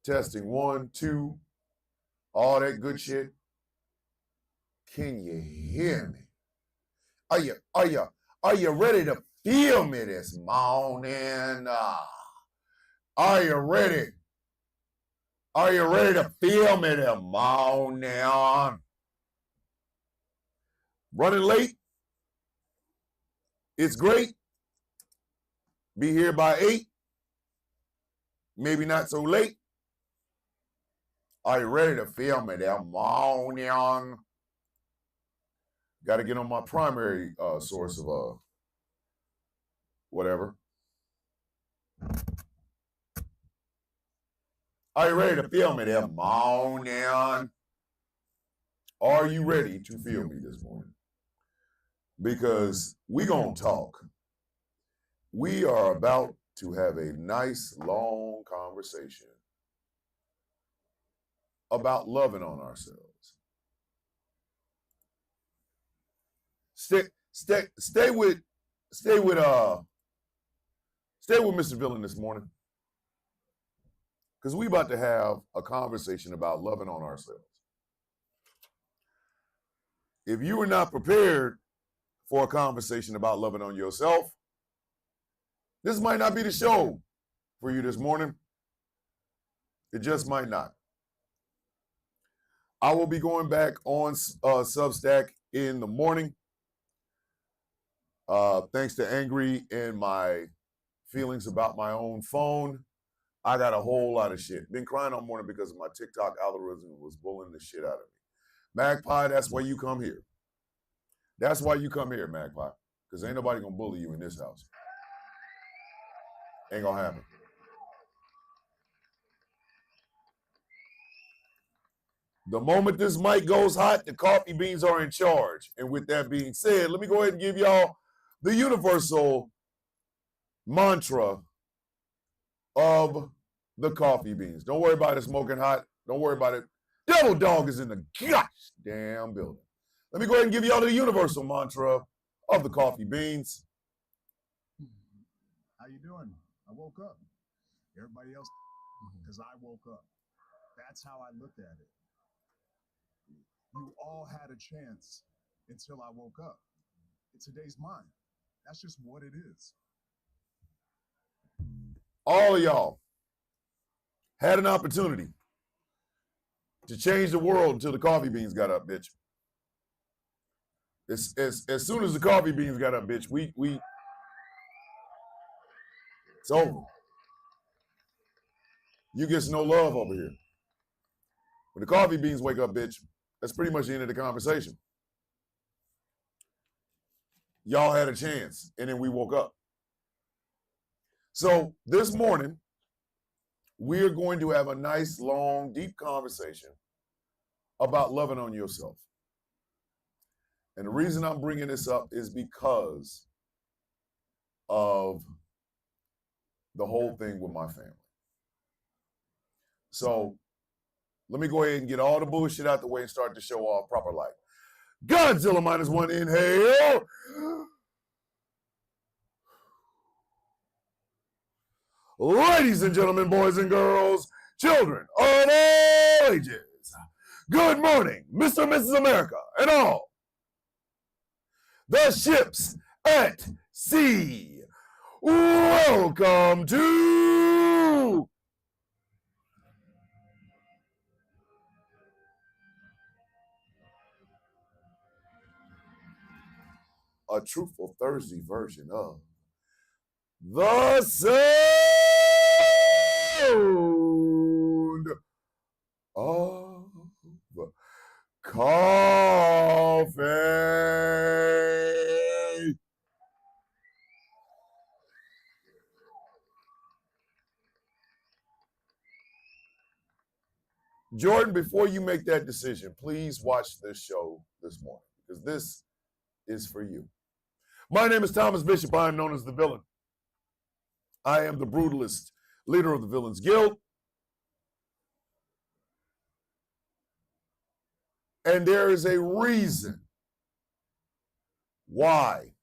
Testing 1, 2, all that good shit. Can you hear me? Are you ready to feel me this morning? Are you ready? Are you ready to feel me this morning? Running late? It's great. Be here by 8. Maybe not so late. Are you ready to feel me this morning? Got to get on my primary source of whatever. Are you ready to feel me this morning? Are you ready to feel me this morning? Because we gonna talk. We are about to have a nice long conversation about loving on ourselves. Stay with Mr. Villain this morning, because we about to have a conversation about loving on ourselves. If you are not prepared for a conversation about loving on yourself, this might not be the show for you this morning. It just might not. I will be going back on Substack in the morning. Thanks to Angry and my feelings about my own phone, I got a whole lot of shit. Been crying all morning because my TikTok algorithm was bullying the shit out of me. Magpie, that's why you come here. That's why you come here, Magpie. Because ain't nobody gonna bully you in this house. Ain't gonna happen. The moment this mic goes hot, the coffee beans are in charge. And with that being said, let me go ahead and give y'all the universal mantra of the coffee beans. Don't worry about it smoking hot. Don't worry about it. Devil Dog is in the gosh damn building. Let me go ahead and give y'all the universal mantra of the coffee beans. How you doing? I woke up. Everybody else, because I woke up. That's how I looked at it. You all had a chance until I woke up. Today's mine. That's just what it is. All of y'all had an opportunity to change the world until the coffee beans got up, bitch. As soon as the coffee beans got up, bitch, we it's over. You get no love over here. When the coffee beans wake up, bitch, that's pretty much the end of the conversation. Y'all had a chance, and then we woke up. So this morning, we're going to have a nice, long, deep conversation about loving on yourself. And the reason I'm bringing this up is because of the whole thing with my family. So let me go ahead and get all the bullshit out the way and start the show off proper like. Godzilla -1 inhale. Ladies and gentlemen, boys and girls, children of all ages, good morning, Mr. and Mrs. America, and all the ships at sea. Welcome to a Truthful Thursday version of the sound of coffee. Jordan, before you make that decision, please watch this show this morning, because this is for you. My name is Thomas Bishop. I am known as the Villain. I am the brutalist leader of the Villains Guild. And there is a reason why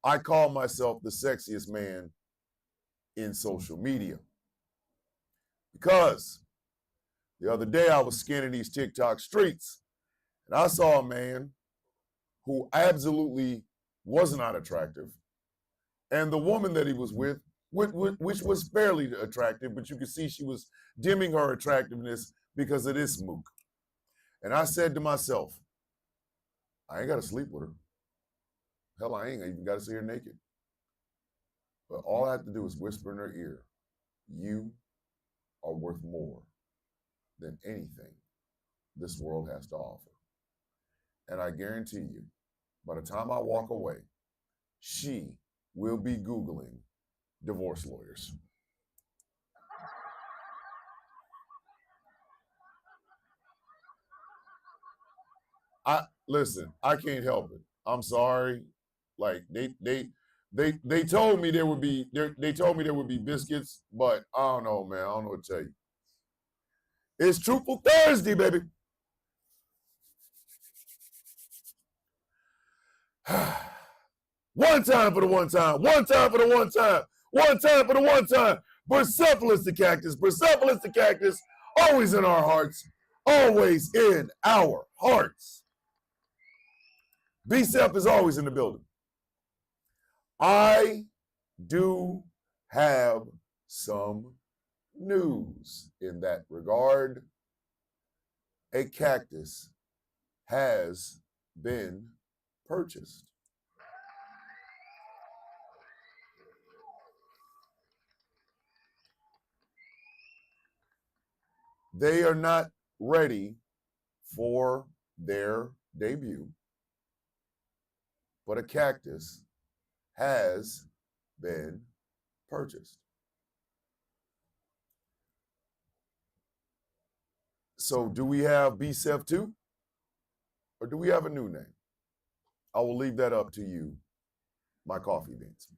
I call myself the sexiest man in social media. Because The other day, I was scanning these TikTok streets, and I saw a man who absolutely was not attractive, and the woman that he was with, which was fairly attractive, but you could see she was dimming her attractiveness because of this mook. And I said to myself, I ain't got to sleep with her. Hell, I ain't even got to see her naked. But all I have to do is whisper in her ear, you are worth more than anything this world has to offer. And I guarantee you, by the time I walk away, she will be Googling divorce lawyers. Listen, I can't help it. I'm sorry. Like they told me there would be biscuits, but I don't know, man. I don't know what to tell you. It's Truthful Thursday, baby. One time for the one time. One time for the one time. One time for the one time. Persepolis the cactus. Persepolis the cactus. Always in our hearts. Always in our hearts. BCEP is always in the building. I do have some news in that regard. A cactus has been purchased. They are not ready for their debut, but a cactus has been purchased. So do we have BCEF 2 or do we have a new name? I will leave that up to you, my coffee beans.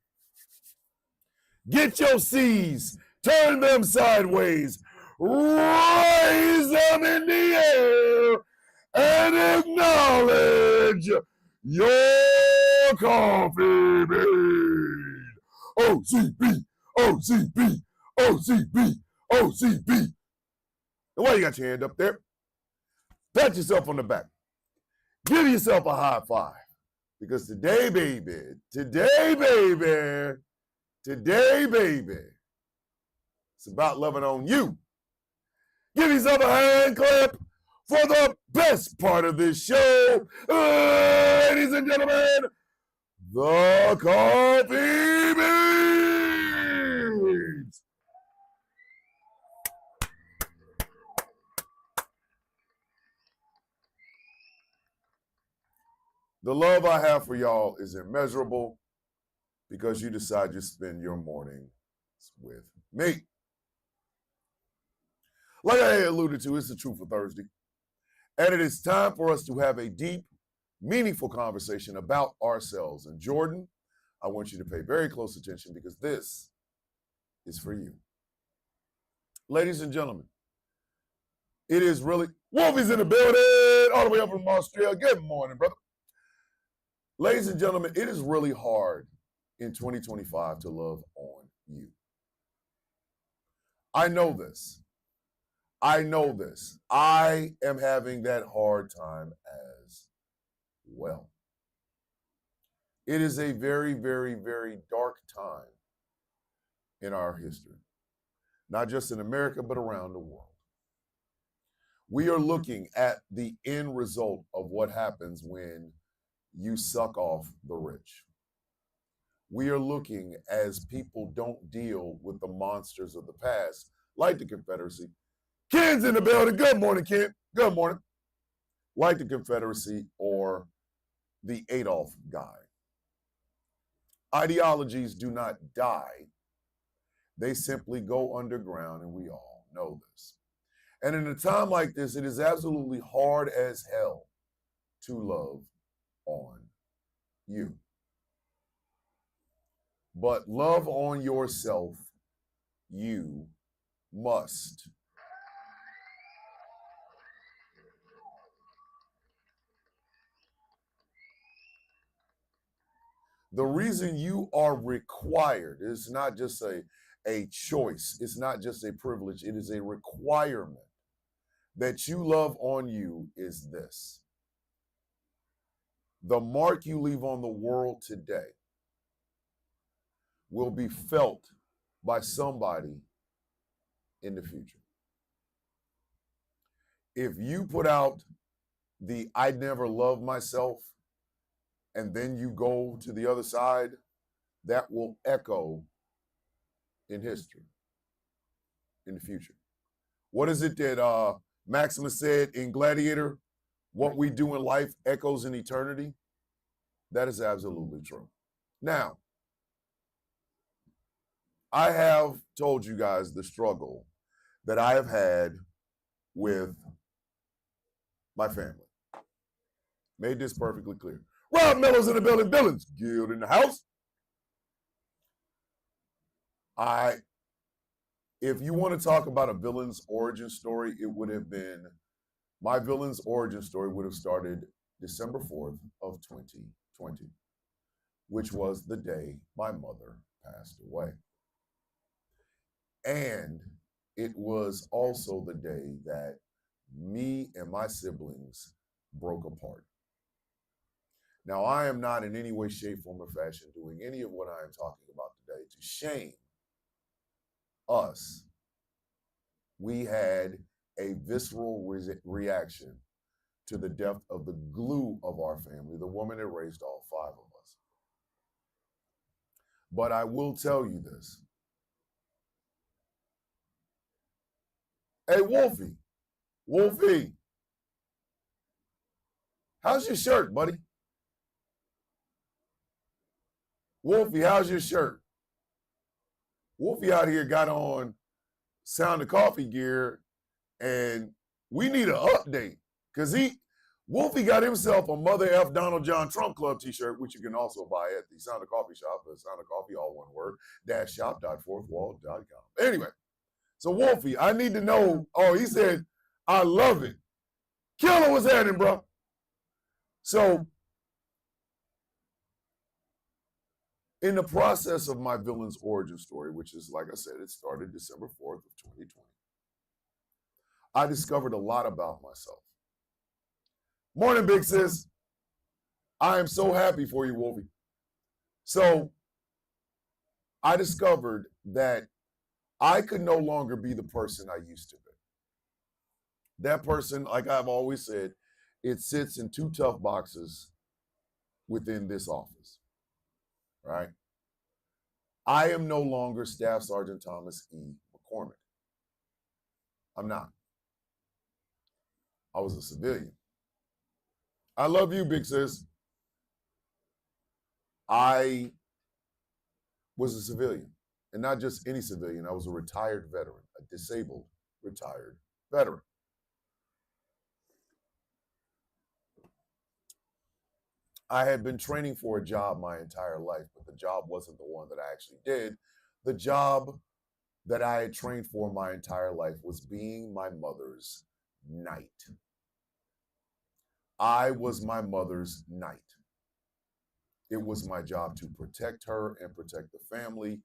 Get your C's, turn them sideways, raise them in the air, and acknowledge your coffee bean. OCB, OCB, OCB, OCB. And why you got your hand up there? Pat yourself on the back. Give yourself a high five. Because today, baby, it's about loving on you. Give yourself a hand clap for the best part of this show. Ladies and gentlemen, the Coffee Beans. The love I have for y'all is immeasurable because you decide to spend your mornings with me. Like I alluded to, it's the Truthful Thursday. And it is time for us to have a deep, meaningful conversation about ourselves. And Jordan, I want you to pay very close attention because this is for you. Ladies and gentlemen, it is really, Wolfie's in the building, all the way up from Australia. Good morning, brother. Ladies and gentlemen, it is really hard in 2025 to love on you. I know this. I know this. I am having that hard time as well. It is a very, very, very dark time in our history, not just in America, but around the world. We are looking at the end result of what happens when you suck off the rich. We are looking as people don't deal with the monsters of the past, like the Confederacy. Ken's in the building. Good morning, Ken. Good morning. Like the Confederacy or the Adolf guy. Ideologies do not die. They simply go underground, and we all know this. And in a time like this, it is absolutely hard as hell to love on you. But love on yourself, you must. The reason you are required is not just a choice. It's not just a privilege. It is a requirement that you love on you is this: the mark you leave on the world today will be felt by somebody in the future. If you put out the "I never loved myself" and then you go to the other side, that will echo in history, in the future. What is it that Maximus said in Gladiator? What we do in life echoes in eternity. That is absolutely true. Now, I have told you guys the struggle that I have had with my family. Made this perfectly clear. Rob Miller's in the building. Billings Guild in the house. If you want to talk about a villain's origin story, it would have been, my villain's origin story would have started December 4th of 2020, which was the day my mother passed away. And it was also the day that me and my siblings broke apart. Now, I am not in any way, shape, form, or fashion doing any of what I am talking about today to shame us. We had a visceral reaction to the death of the glue of our family, the woman that raised all five of us. But I will tell you this. Hey, Wolfie, how's your shirt, buddy? Wolfie, how's your shirt? Wolfie out here got on Sound of Coffee gear, and we need an update because Wolfie got himself a Mother F. Donald John Trump Club t-shirt, which you can also buy at the Sound of Coffee shop, the Sound of Coffee, all one word, -shop.fourthwall.com. Anyway, so Wolfie, I need to know. Oh, he said, I love it. Killer, what's happening, bro? So, in the process of my villain's origin story, which is, like I said, it started December 4th of 2020, I discovered a lot about myself. Morning, big sis. I am so happy for you, Wolfie. So, I discovered that I could no longer be the person I used to be. That person, like I've always said, it sits in two tough boxes within this office, right? I am no longer Staff Sergeant Thomas E. McCormick. I'm not. I was a civilian. I love you, big sis. I was a civilian, and not just any civilian. I was a retired veteran, a disabled retired veteran. I had been training for a job my entire life, but the job wasn't the one that I actually did. The job that I had trained for my entire life was being my mother's knight. I was my mother's knight. It was my job to protect her and protect the family,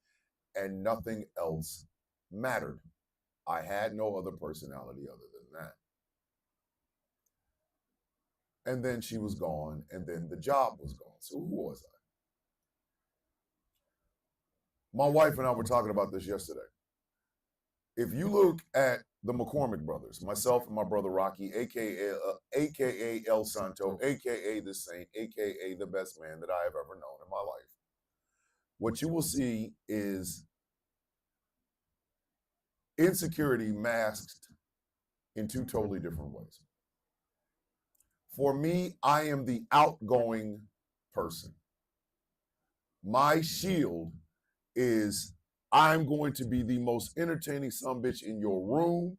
and nothing else mattered. I had no other personality other than that. And then she was gone, and then the job was gone. So who was I? My wife and I were talking about this yesterday. If you look at the McCormick brothers, myself and my brother Rocky, aka El Santo, aka the Saint, aka the best man that I have ever known in my life, what you will see is insecurity masked in two totally different ways. For me, I am the outgoing person. My shield is I'm going to be the most entertaining sumbitch in your room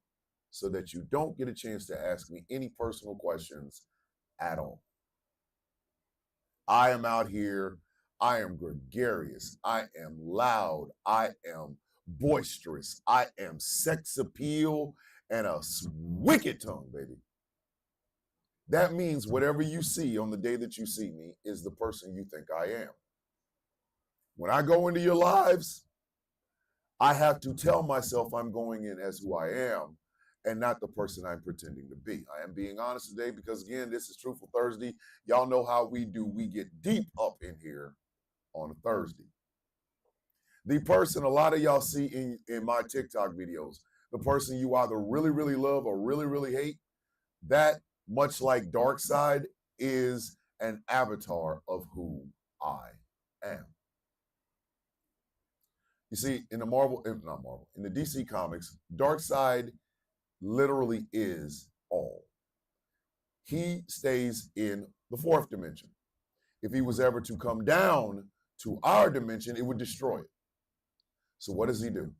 so that you don't get a chance to ask me any personal questions at all. I am out here. I am gregarious. I am loud. I am boisterous. I am sex appeal and a wicked tongue, baby. That means whatever you see on the day that you see me is the person you think I am. When I go into your lives, I have to tell myself I'm going in as who I am. and not the person I'm pretending to be. I am being honest today because, again, this is Truthful Thursday. Y'all know how we do. We get deep up in here on a Thursday. The person a lot of y'all see in my TikTok videos, the person you either really, really love or really, really hate, that, much like Darkseid, is an avatar of who I am. You see, in the in the DC comics, Darkseid literally is all. He stays in the fourth dimension. If he was ever to come down to our dimension, it would destroy it. So what does he do?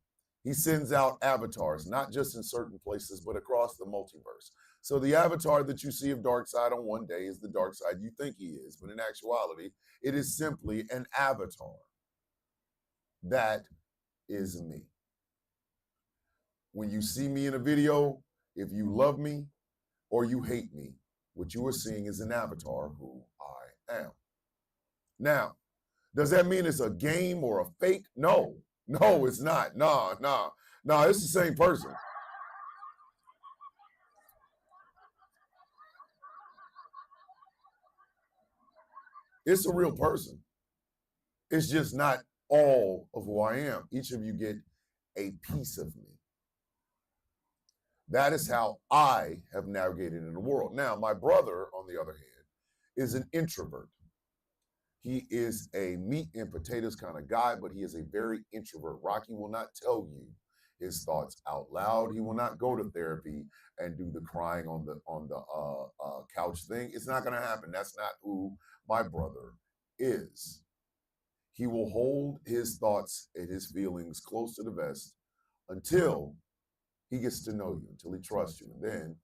He sends out avatars, not just in certain places, but across the multiverse. So the avatar that you see of Darkseid on one day is the Darkseid you think he is, but in actuality, it is simply an avatar. That is me. When you see me in a video, if you love me or you hate me, what you are seeing is an avatar of who I am. Now, does that mean it's a game or a fake? No, it's not. Nah, it's the same person. It's a real person. It's just not all of who I am. Each of you get a piece of me. That is how I have navigated in the world. Now, my brother, on the other hand, is an introvert. He is a meat and potatoes kind of guy, but he is a very introvert. Rocky will not tell you his thoughts out loud. He will not go to therapy and do the crying on the couch thing. It's not going to happen. That's not who my brother is. He will hold his thoughts and his feelings close to the vest until he gets to know you, until he trusts you. And then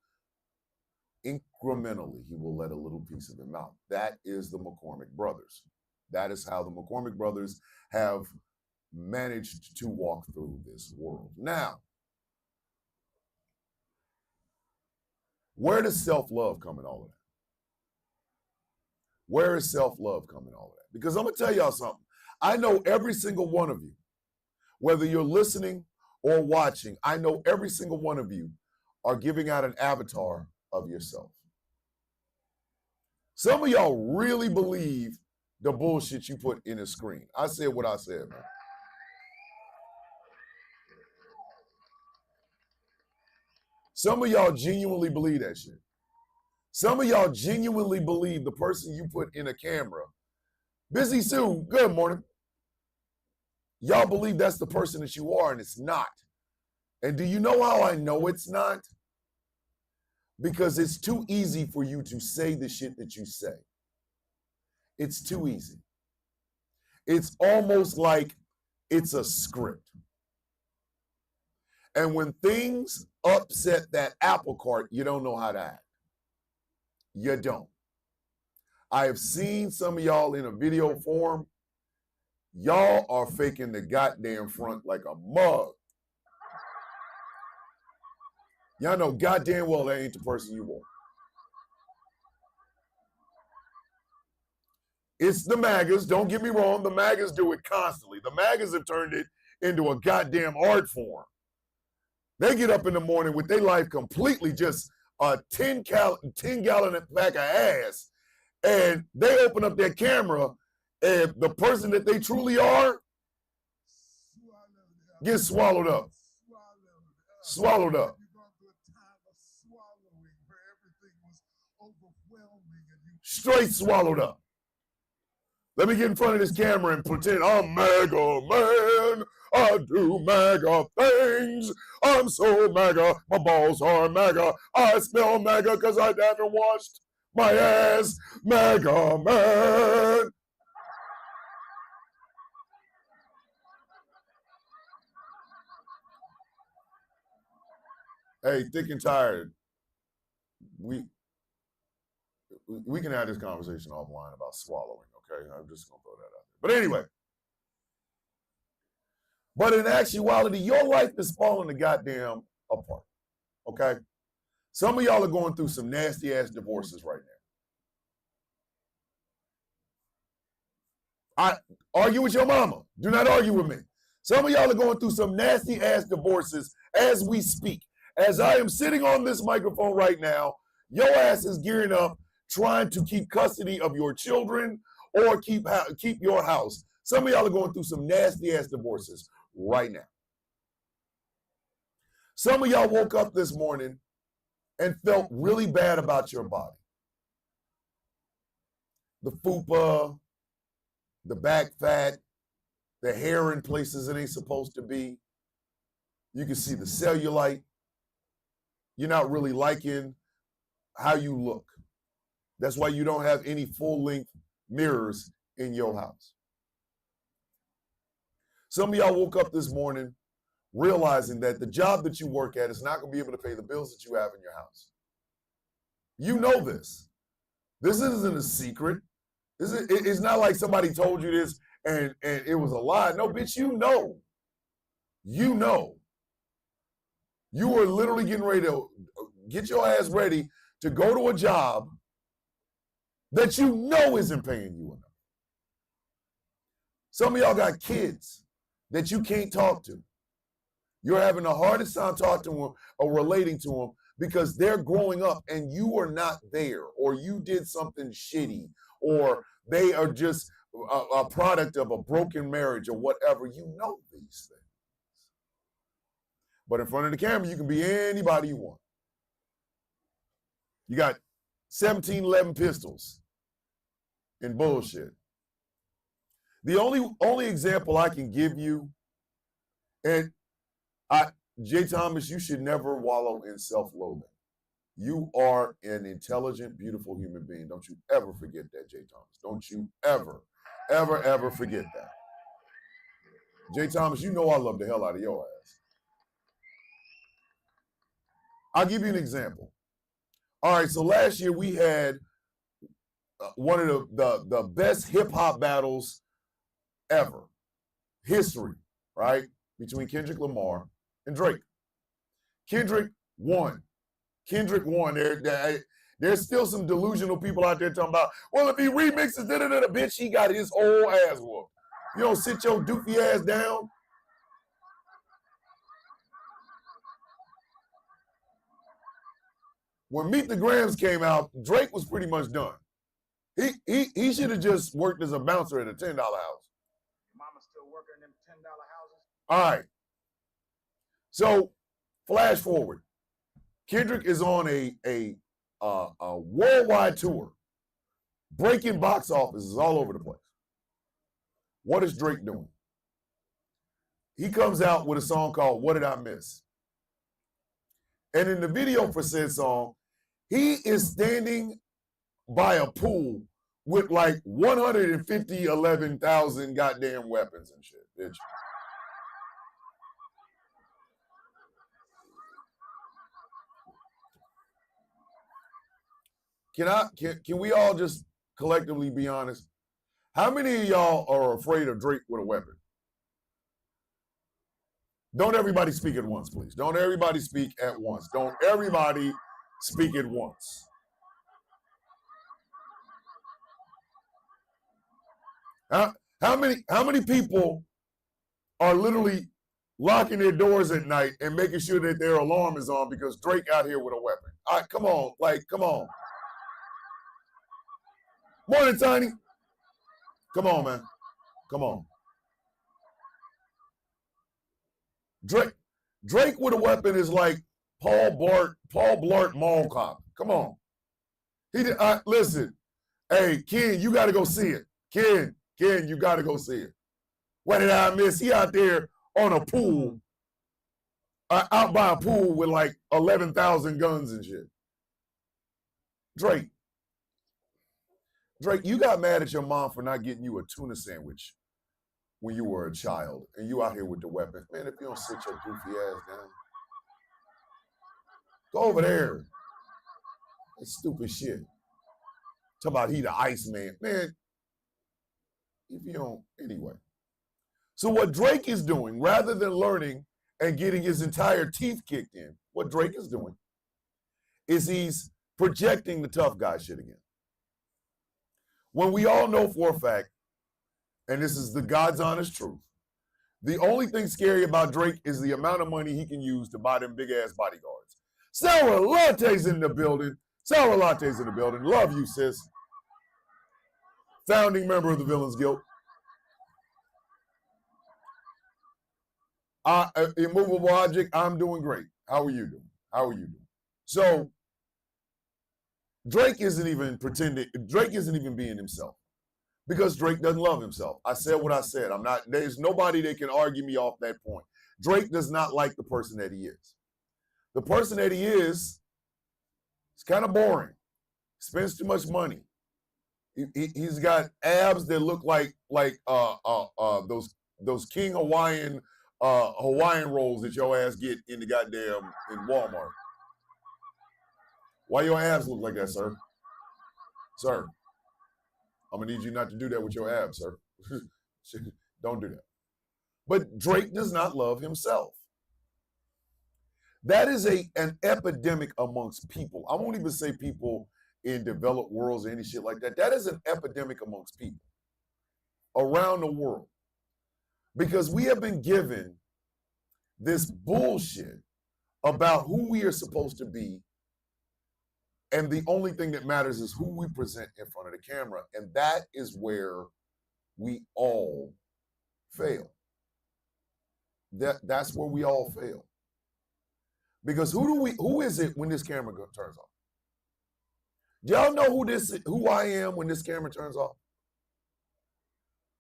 incrementally, he will let a little piece of him out. That is the McCormick brothers. That is how the McCormick brothers have managed to walk through this world. Now, where does self-love come in all of that? Where is self-love come in all of that? Because I'm going to tell y'all something. I know every single one of you, whether you're listening or watching, I know every single one of you are giving out an avatar of yourself. Some of y'all really believe the bullshit you put in a screen. I said what I said, man. Some of y'all genuinely believe that shit. Some of y'all genuinely believe the person you put in a camera. Busy Sue, good morning. Y'all believe that's the person that you are, and it's not. And do you know how I know it's not? Because it's too easy for you to say the shit that you say. It's too easy. It's almost like it's a script. And when things upset that apple cart, you don't know how to act. You don't. I have seen some of y'all in a video form. Y'all are faking the goddamn front like a mug. Y'all know goddamn well that ain't the person you want. It's the MAGAs. Don't get me wrong. The MAGAs do it constantly. The MAGAs have turned it into a goddamn art form. They get up in the morning with their life completely just a 10-gallon bag of ass, and they open up their camera, and the person that they truly are gets swallowed up. Swallowed up. Straight swallowed up. Let me get in front of this camera and pretend I'm MAGA man. I do MAGA things. I'm so MAGA. My balls are MAGA. I smell MAGA because I haven't washed my ass. MAGA man. Hey, thick and tired. We can have this conversation offline about swallowing, okay? I'm just going to throw that out there. But anyway. But in actuality, your life is falling the goddamn apart, okay? Some of y'all are going through some nasty-ass divorces right now. Argue with your mama. Do not argue with me. Some of y'all are going through some nasty-ass divorces as we speak. As I am sitting on this microphone right now, your ass is gearing up, trying to keep custody of your children or keep your house. Some of y'all are going through some nasty ass divorces right now. Some of y'all woke up this morning and felt really bad about your body. The fupa, the back fat, the hair in places it ain't supposed to be. You can see the cellulite. You're not really liking how you look. That's why you don't have any full-length mirrors in your house. Some of y'all woke up this morning realizing that the job that you work at is not going to be able to pay the bills that you have in your house. You know this. This isn't a secret. It's not like somebody told you this and it was a lie. No, bitch, you know. You know. You are literally getting ready to get your ass ready to go to a job that you know isn't paying you enough. Some of y'all got kids that you can't talk to. You're having the hardest time talking to them or relating to them because they're growing up and you are not there, or you did something shitty, or they are just a product of a broken marriage or whatever. You know these things. But in front of the camera, you can be anybody you want. You got 1711 pistols and bullshit. The only example I can give you, and Jay Thomas, you should never wallow in self-loathing. You are an intelligent, beautiful human being. Don't you ever forget that, Jay Thomas. Don't you ever, ever, ever forget that. Jay Thomas, you know I love the hell out of your ass. I'll give you an example. All right, so last year we had one of the best hip-hop battles ever. History, right? Between Kendrick Lamar and Drake. Kendrick won. Kendrick won. There's still some delusional people out there talking about, well, if he remixes, bitch, he got his whole ass whooped. You don't sit your doofy ass down. When Meet the Grams came out, Drake was pretty much done. He should have just worked as a bouncer at a $10 house. Your mama's still working in them $10 houses? All right. So, flash forward. Kendrick is on a worldwide tour, breaking box offices all over the place. What is Drake doing? He comes out with a song called What Did I Miss? And in the video for said song, he is standing by a pool with like 11,000 goddamn weapons and shit, bitch. Can we all just collectively be honest? How many of y'all are afraid of Drake with a weapon? Don't everybody speak at once, please. Don't everybody speak at once. Don't everybody speak at once. How many people are literally locking their doors at night and making sure that their alarm is on because Drake out here with a weapon? All right, come on, come on. Morning, Tiny. Come on, man. Come on. Drake with a weapon is like Paul Blart Mall Cop. Come on. Listen. Hey, Ken, you got to go see it. Ken, you got to go see it. What did I miss? He out there on a pool, out by a pool with like 11,000 guns and shit. Drake, you got mad at your mom for not getting you a tuna sandwich when you were a child, and you out here with the weapon. Man, if you don't sit your goofy ass down, go over there. That stupid shit. Talk about he the Iceman. Man, if you don't, anyway. So what Drake is doing, rather than learning and getting his entire teeth kicked in, what Drake is doing is he's projecting the tough guy shit again. When we all know for a fact, and this is the God's honest truth, the only thing scary about Drake is the amount of money he can use to buy them big ass bodyguards. Sarah Latte's in the building. Sarah Latte's in the building. Love you, sis. Founding member of the Villains Guild. Immovable object, I'm doing great. How are you doing? How are you doing? So Drake isn't even pretending. Drake isn't even being himself because Drake doesn't love himself. I said what I said. There's nobody that can argue me off that point. Drake does not like the person that he is. The person that he is kind of boring. Spends too much money. He's got abs that look like those King Hawaiian rolls that your ass get in the goddamn in Walmart. Why your abs look like that, sir? Sir, I'm gonna need you not to do that with your abs, sir. Don't do that. But Drake does not love himself. That is an epidemic amongst people. I won't even say people in developed worlds or any shit like that. That is an epidemic amongst people around the world. Because we have been given this bullshit about who we are supposed to be, and the only thing that matters is who we present in front of the camera. And that is where we all fail. That's where we all fail. Because who is it when this camera turns off? Do y'all know who I am when this camera turns off?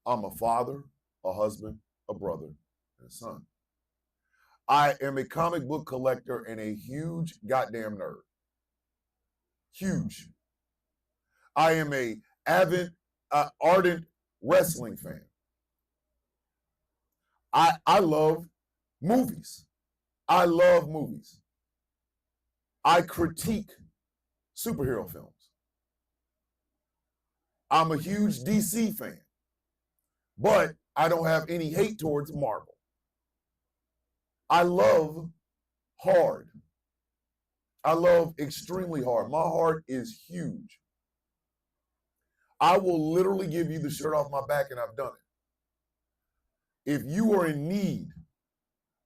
I'm a father, a husband, a brother, and a son. I am a comic book collector and a huge goddamn nerd. Huge. I am a avid, ardent wrestling fan. I love movies. I love movies. I critique superhero films. I'm a huge DC fan, but I don't have any hate towards Marvel. I love hard. I love extremely hard. My heart is huge. I will literally give you the shirt off my back, and I've done it. If you are in need,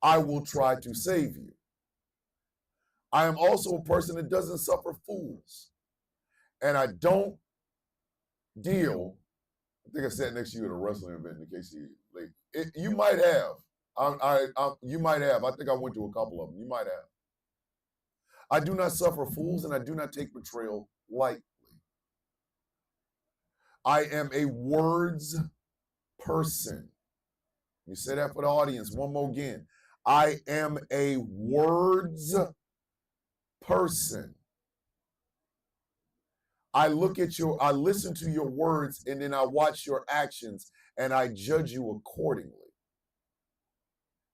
I will try to save you. I am also a person that doesn't suffer fools. And I don't deal, I think I sat next to you at a wrestling event in case you might have. You might have. I think I went to a couple of them. You might have. I do not suffer fools, and I do not take betrayal lightly. I am a words person. Let me say that for the audience one more again. I am a words person. I listen to your words, and then I watch your actions, and I judge you accordingly.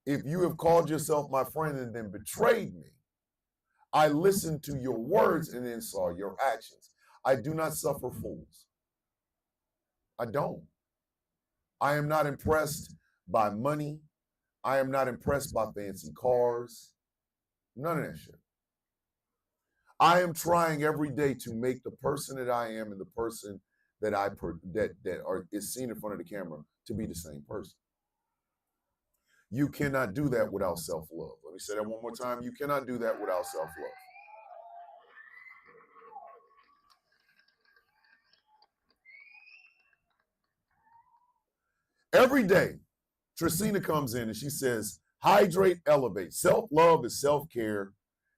If you have called yourself my friend and then betrayed me, I listened to your words and then saw your actions. I do not suffer fools. I don't. I am not impressed by money. I am not impressed by fancy cars. None of that shit. I am trying every day to make the person that I am and the person that is seen in front of the camera to be the same person. You cannot do that without self-love. Let me say that one more time. You cannot do that without self-love. Every day, Tracina comes in and she says, hydrate, elevate. Self-love is self-care.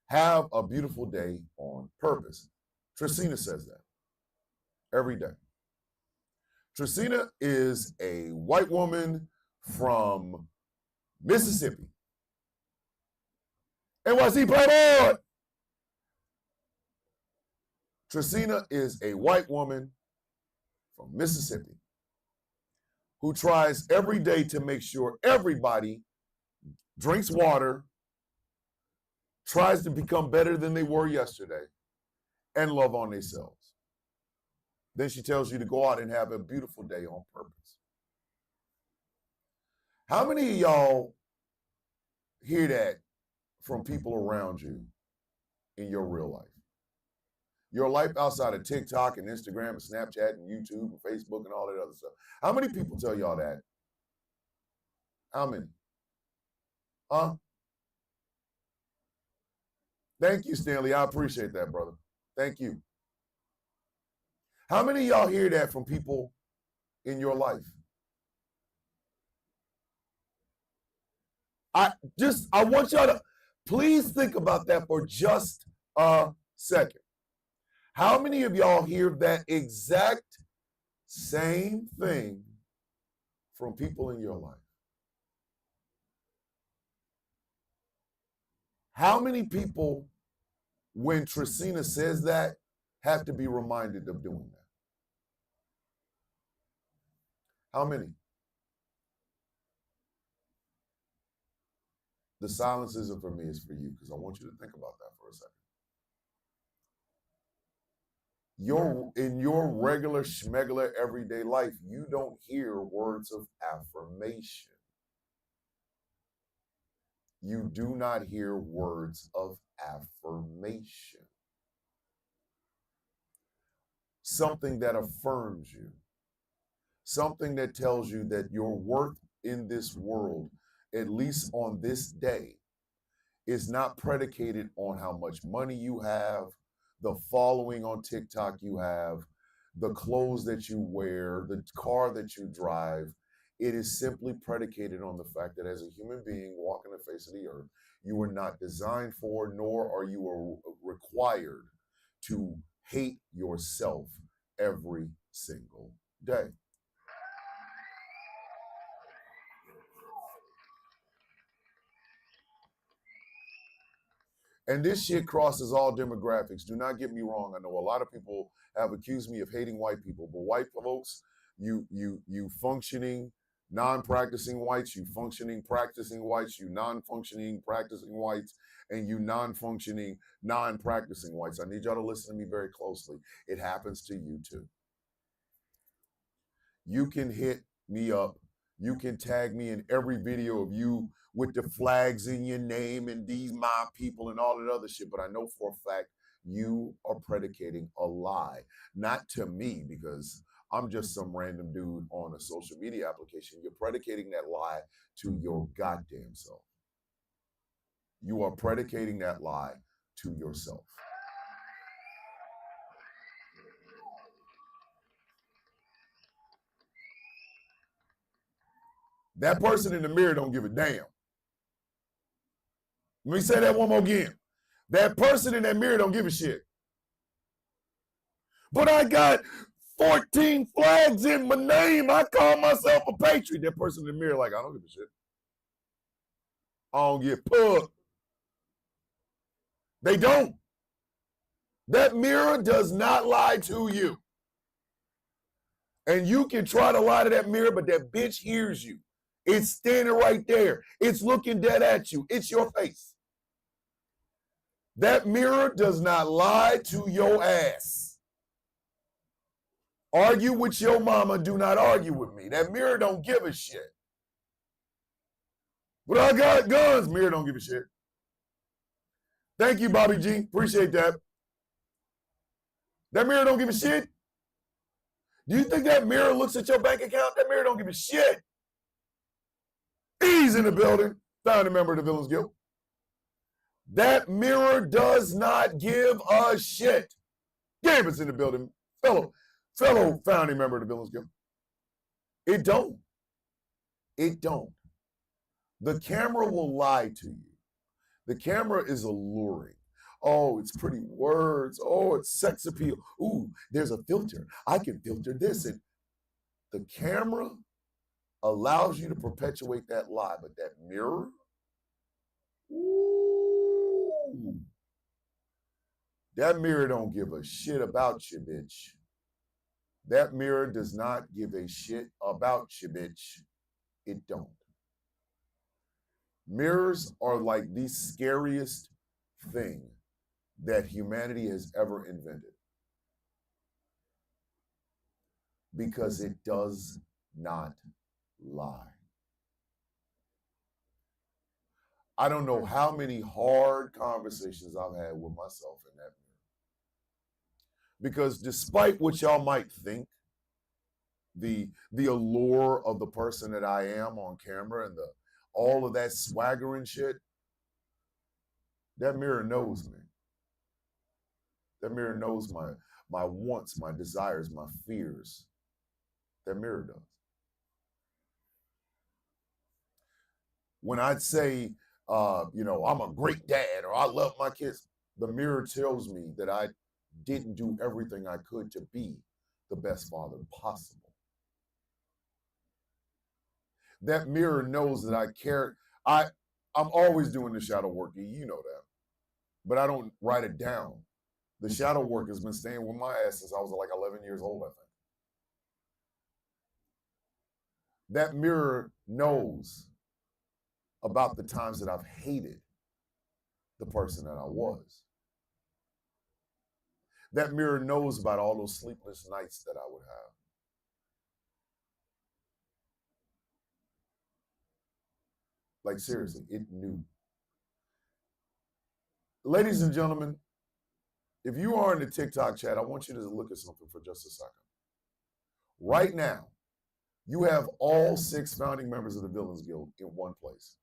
Have a beautiful day on purpose. Tracina says that every day. Tracina is a white woman from Mississippi. NYC Playboy! Tracina is a white woman from Mississippi who tries every day to make sure everybody drinks water, tries to become better than they were yesterday, and love on themselves. Then she tells you to go out and have a beautiful day on purpose. How many of y'all hear that from people around you in your real life? Your life outside of TikTok and Instagram and Snapchat and YouTube and Facebook and all that other stuff. How many people tell y'all that? How many? Huh? Thank you, Stanley. I appreciate that, brother. Thank you. How many of y'all hear that from people in your life? I want y'all to please think about that for just a second. How many of y'all hear that exact same thing from people in your life? How many people, when Tracina says that, have to be reminded of doing that? How many? The silence isn't for me, it's for you, because I want you to think about that for a second. In your regular schmegular everyday life, you don't hear words of affirmation. You do not hear words of affirmation. Something that affirms you. Something that tells you that your worth in this world, at least on this day, is not predicated on how much money you have, the following on TikTok you have, the clothes that you wear, the car that you drive. It is simply predicated on the fact that as a human being walking the face of the earth, you were not designed for, nor are you required to hate yourself every single day. And this shit crosses all demographics. Do not get me wrong. I know a lot of people have accused me of hating white people, but white folks, you functioning, non-practicing whites, you functioning, practicing whites, you non-functioning, practicing whites, and you non-functioning, non-practicing whites. I need y'all to listen to me very closely. It happens to you too. You can hit me up. You can tag me in every video of you with the flags in your name and these my people and all that other shit. But I know for a fact you are predicating a lie, not to me because I'm just some random dude on a social media application. You're predicating that lie to your goddamn self. You are predicating that lie to yourself. That person in the mirror don't give a damn. Let me say that one more again. That person in that mirror don't give a shit. But I got 14 flags in my name. I call myself a patriot. That person in the mirror like, I don't give a shit. I don't give pug. They don't. That mirror does not lie to you. And you can try to lie to that mirror, but that bitch hears you. It's standing right there. It's looking dead at you. It's your face. That mirror does not lie to your ass. Argue with your mama. Do not argue with me. That mirror don't give a shit. But I got guns. Mirror don't give a shit. Thank you, Bobby G. Appreciate that. That mirror don't give a shit. Do you think that mirror looks at your bank account? That mirror don't give a shit. He's in the building. Founding member of the Villains Guild. That mirror does not give a shit. Gabe is in the building. Fellow founding member of the Villains Guild. It don't. It don't. The camera will lie to you. The camera is alluring. Oh, it's pretty words. Oh, it's sex appeal. Ooh, there's a filter. I can filter this. And the camera allows you to perpetuate that lie, but that mirror, ooh, that mirror don't give a shit about you, bitch. That mirror does not give a shit about you, bitch. It don't. Mirrors are like the scariest thing that humanity has ever invented. Because it does not lie. I don't know how many hard conversations I've had with myself in that mirror. Because despite what y'all might think, the allure of the person that I am on camera and all of that swagger and shit, that mirror knows me. That mirror knows my wants, my desires, my fears. That mirror does. When I'd say, I'm a great dad or I love my kids, the mirror tells me that I didn't do everything I could to be the best father possible. That mirror knows that I care. I'm always doing the shadow work, you know that, but I don't write it down. The shadow work has been staying with my ass since I was like 11 years old, I think. That mirror knows about the times that I've hated the person that I was. That mirror knows about all those sleepless nights that I would have. Like, seriously, it knew. Ladies and gentlemen, if you are in the TikTok chat, I want you to look at something for just a second. Right now, you have all 6 founding members of the Villains Guild in one place.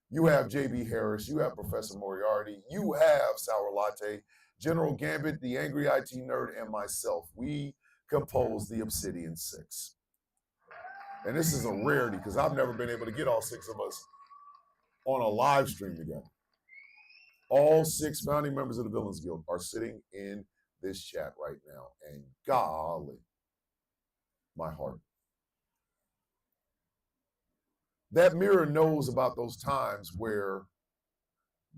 You have J.B. Harris, you have Professor Moriarty, you have Sour Latte, General Gambit, the Angry IT Nerd, and myself. We compose the Obsidian 6. And this is a rarity because I've never been able to get all 6 of us on a live stream together. All 6 founding members of the Villains Guild are sitting in this chat right now. And golly, my heart. That mirror knows about those times where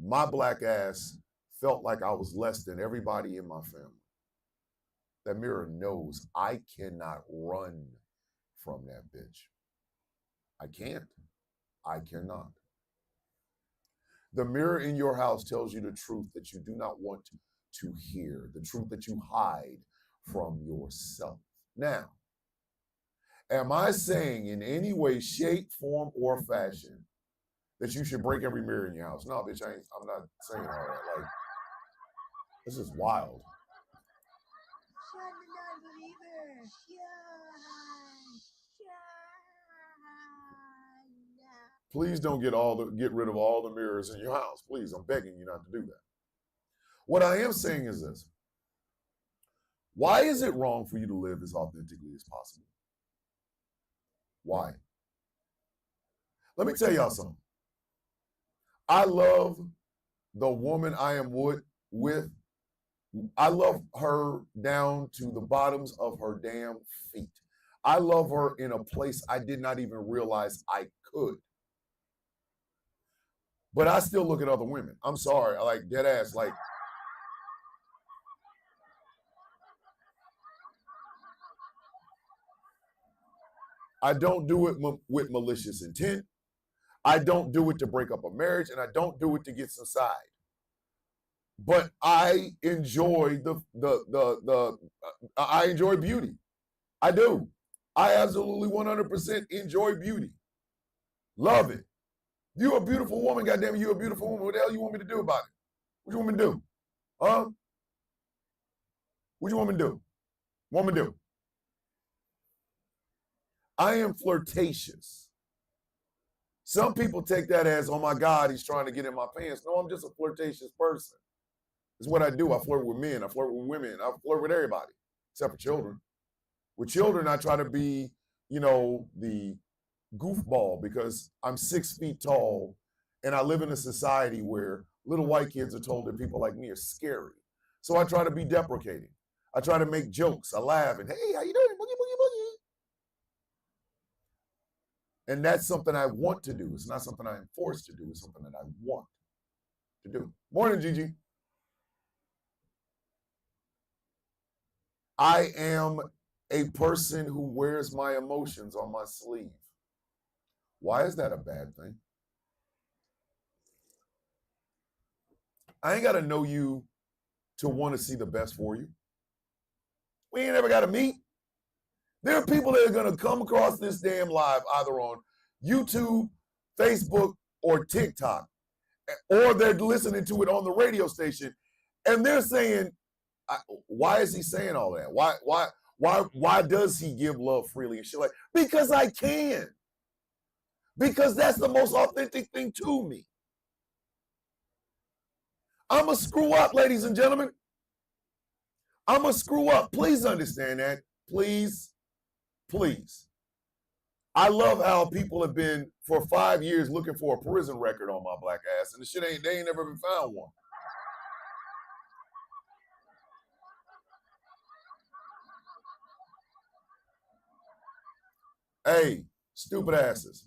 my black ass felt like I was less than everybody in my family. That mirror knows I cannot run from that bitch. I can't. I cannot. The mirror in your house tells you the truth that you do not want to hear, the truth that you hide from yourself. Now, am I saying in any way, shape, form, or fashion that you should break every mirror in your house? No, bitch, I'm not saying all that. Like, this is wild. Please don't get rid of all the mirrors in your house. Please, I'm begging you not to do that. What I am saying is this. Why is it wrong for you to live as authentically as possible? Why? Let me tell y'all something. I love the woman I am with. I love her down to the bottoms of her damn feet. I love her in a place I did not even realize I could. But I still look at other women. I'm sorry, I like dead ass, like. I don't do it with malicious intent. I don't do it to break up a marriage, and I don't do it to get some side. But I enjoy I enjoy beauty. I do. I absolutely 100% enjoy beauty. Love it. You're a beautiful woman, goddamn it, you're a beautiful woman. What the hell you want me to do about it? What you want me to do? Huh? What you want me to do? Want me to do? I am flirtatious. Some people take that as, oh my God, he's trying to get in my pants. No, I'm just a flirtatious person. It's what I do. I flirt with men. I flirt with women. I flirt with everybody, except for children. With children, I try to be, the goofball because I'm 6 feet tall and I live in a society where little white kids are told that people like me are scary. So I try to be deprecating. I try to make jokes. I laugh and, hey, how you doing? Boogie, boogie, boogie. And that's something I want to do. It's not something I am forced to do. It's something that I want to do. Morning, Gigi. I am a person who wears my emotions on my sleeve. Why is that a bad thing? I ain't got to know you to want to see the best for you. We ain't ever got to meet. There are people that are going to come across this damn live either on YouTube, Facebook, or TikTok, or they're listening to it on the radio station, and they're saying, why is he saying all that? Why does he give love freely and shit like? Because I can. Because that's the most authentic thing to me. I'm a screw up, ladies and gentlemen. I'm going to screw up. Please understand that. Please, please. I love how people have been for 5 years looking for a prison record on my black ass, and the shit they ain't never been found one. Hey, stupid asses.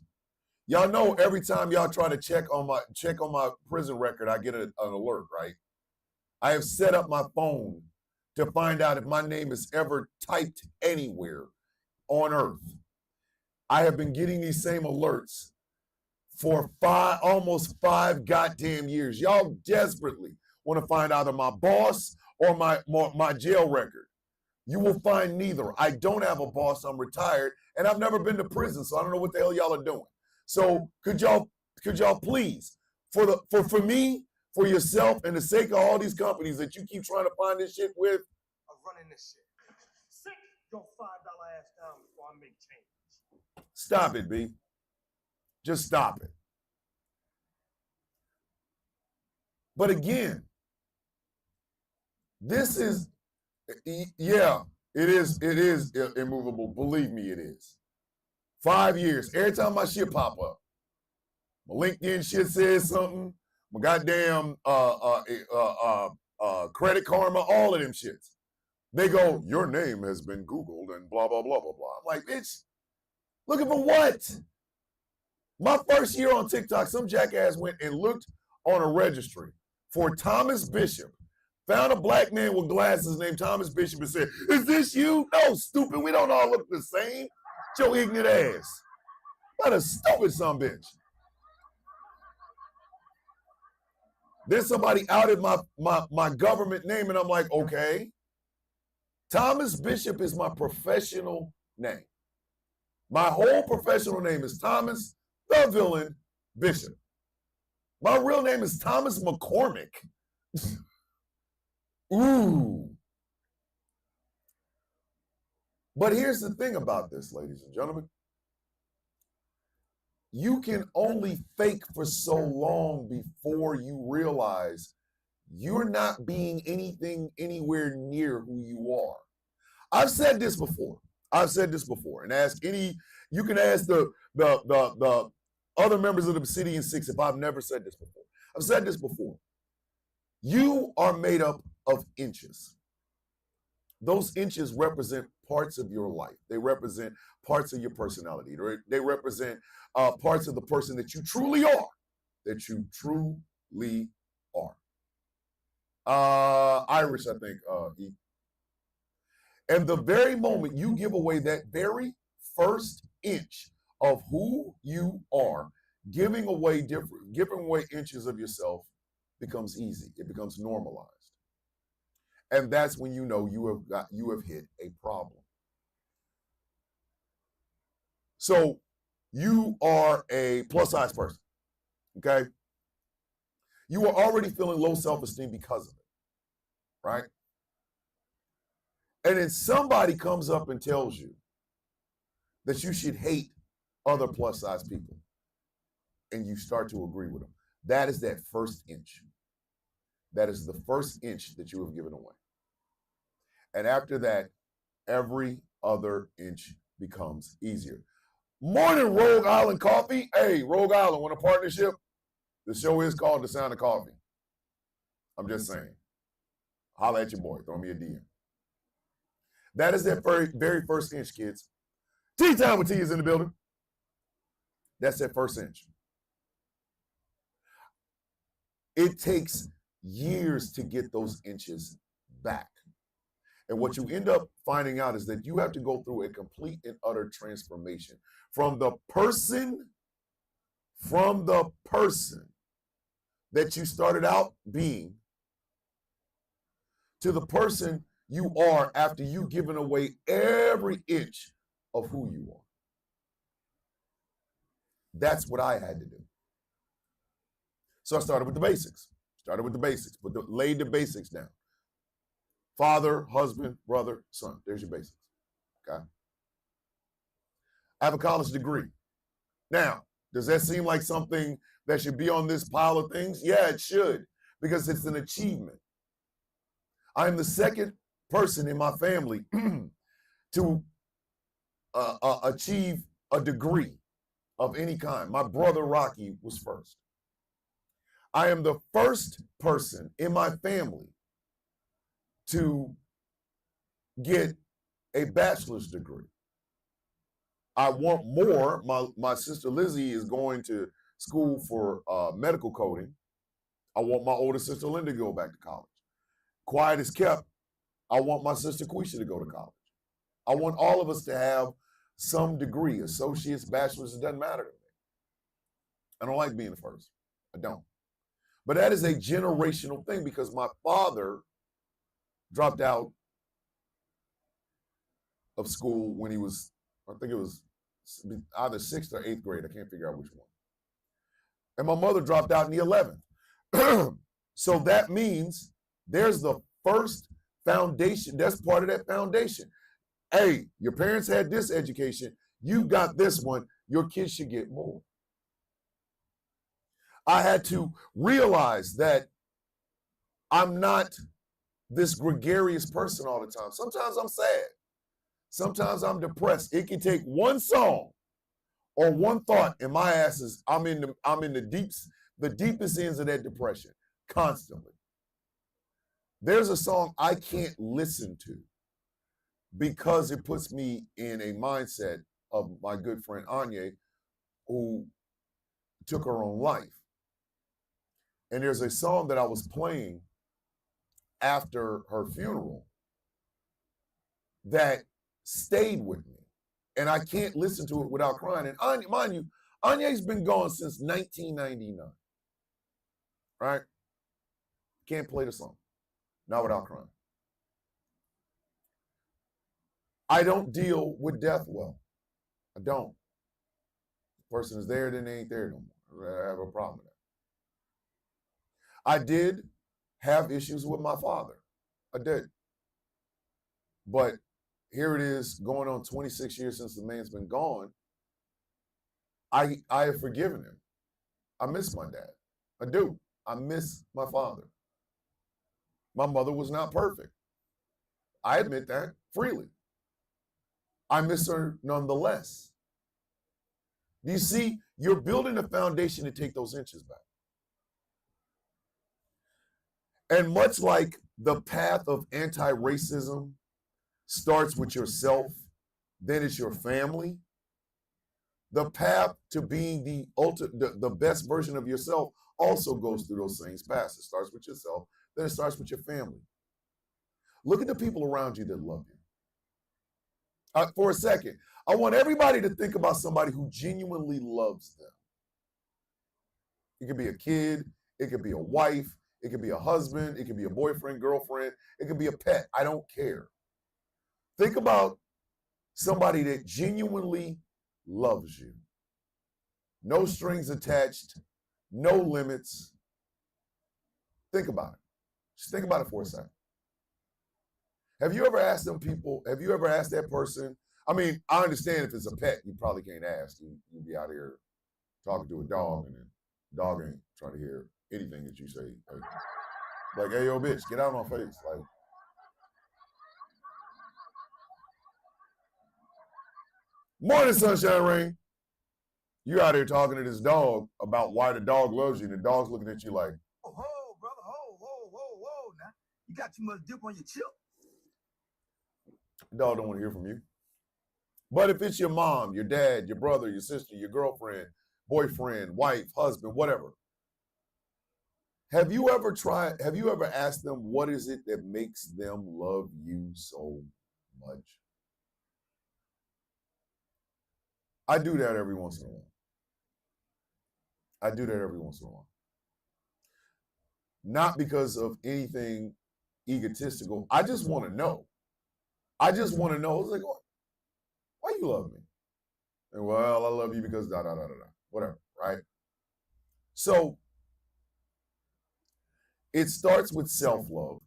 Y'all know every time y'all try to check on my prison record, I get an alert, right? I have set up my phone to find out if my name is ever typed anywhere on earth. I have been getting these same alerts for almost 5 goddamn years. Y'all desperately want to find either my boss or my jail record. You will find neither. I don't have a boss. I'm retired, and I've never been to prison, so I don't know what the hell y'all are doing. So could y'all please, for me, for yourself, and the sake of all these companies that you keep trying to find this shit with, I'm running this shit. Sit your $5 ass down before I make change. stop it, B. Just stop it. But again, this is, yeah, it is immovable. Believe me, it is. 5 years. Every time my shit pop up, my LinkedIn shit says something, my goddamn Credit Karma, all of them shits. They go, your name has been Googled and blah, blah, blah, blah, blah. I'm like, bitch, looking for what? My first year on TikTok, some jackass went and looked on a registry for Thomas Bishop, found a black man with glasses named Thomas Bishop and said, is this you? No, stupid, we don't all look the same. Your ignorant ass. What a stupid son of a bitch. Then somebody outed my government name, and I'm like, okay. Thomas Bishop is my professional name. My whole professional name is Thomas the Villain Bishop. My real name is Thomas McCormick. Ooh. But here's the thing about this, ladies and gentlemen. You can only fake for so long before you realize you're not being anything anywhere near who you are. I've said this before. And you can ask the other members of the Obsidian Six if I've never said this before. I've said this before. You are made up of inches. Those inches represent parts of your life. They represent parts of your personality. They represent parts of the person that you truly are. Irish, I think. And the very moment you give away that very first inch of who you are, giving away inches of yourself becomes easy. It becomes normalized. And that's when you know you have hit a problem. So you are a plus size person, okay? You are already feeling low self-esteem because of it, right? And then somebody comes up and tells you that you should hate other plus size people, and you start to agree with them. That is that first inch. That is the first inch that you have given away. And after that, every other inch becomes easier. Morning, Rogue Island Coffee. Hey, Rogue Island, want a partnership? The show is called The Sound of Coffee. I'm just saying. Holla at your boy. Throw me a DM. That is that very first inch, kids. Tea Time with T is in the building. That's that first inch. It takes years to get those inches back. And what you end up finding out is that you have to go through a complete and utter transformation from the person that you started out being to the person you are after you've given away every inch of who you are. That's what I had to do. So I started with the basics. Laid the basics down. Father, husband, brother, son. There's your basics. Okay. I have a college degree. Now, does that seem like something that should be on this pile of things? Yeah, it should, because it's an achievement. I am the second person in my family to achieve a degree of any kind. My brother Rocky was first. I am the first person in my family to get a bachelor's degree. I want more. My sister Lizzie is going to school for medical coding. I want my older sister Linda to go back to college. Quiet as kept, I want my sister Quisha to go to college. I want all of us to have some degree, associates, bachelor's, it doesn't matter to me. I don't like being the first. I don't. But that is a generational thing because my father dropped out of school when he was, I think it was either 6th or 8th grade. I can't figure out which one. And my mother dropped out in the 11th. So that means there's the first foundation. That's part of that foundation. Hey, your parents had this education. You got this one. Your kids should get more. I had to realize that I'm not this gregarious person all the time. Sometimes I'm sad. Sometimes I'm depressed. It can take one song or one thought, and my ass is I'm in the deepest ends of that depression constantly. There's a song I can't listen to because it puts me in a mindset of my good friend Anya, who took her own life. And there's a song that I was playing after her funeral that stayed with me. And I can't listen to it without crying. And Anya, mind you, Anya's been gone since 1999. Right? Can't play the song. Not without crying. I don't deal with death well. I don't. The person is there, then they ain't there no more. I have a problem with that. I did have issues with my father. I did. But here it is, going on 26 years since the man's been gone. I have forgiven him. I miss my dad. I do. I miss my father. My mother was not perfect. I admit that freely. I miss her nonetheless. Do you see? You're building a foundation to take those inches back. And much like the path of anti-racism starts with yourself, then it's your family, the path to being the best version of yourself also goes through those same paths. It starts with yourself, then it starts with your family. Look at the people around you that love you. For a second, I want everybody to think about somebody who genuinely loves them. It could be a kid, it could be a wife, it could be a husband, it could be a boyfriend, girlfriend, it could be a pet. I don't care. Think about somebody that genuinely loves you. No strings attached, no limits. Think about it. Just think about it for a second. Have you ever asked them people, have you ever asked that person? I mean, I understand if it's a pet, you probably can't ask. You'd be out here talking to a dog and the dog ain't trying to hear anything that you say. Like, hey, yo, bitch, get out of my face. Like, morning, sunshine, rain. You out here talking to this dog about why the dog loves you, and the dog's looking at you like, oh, brother, whoa, now. You got too much dip on your chip. The dog don't want to hear from you. But if it's your mom, your dad, your brother, your sister, your girlfriend, boyfriend, wife, husband, whatever, have you ever asked them what is it that makes them love you so much? I do that every once in a while. Not because of anything egotistical. I just want to know. I was like, why you love me? And well, I love you because whatever, right? So it starts with self-love.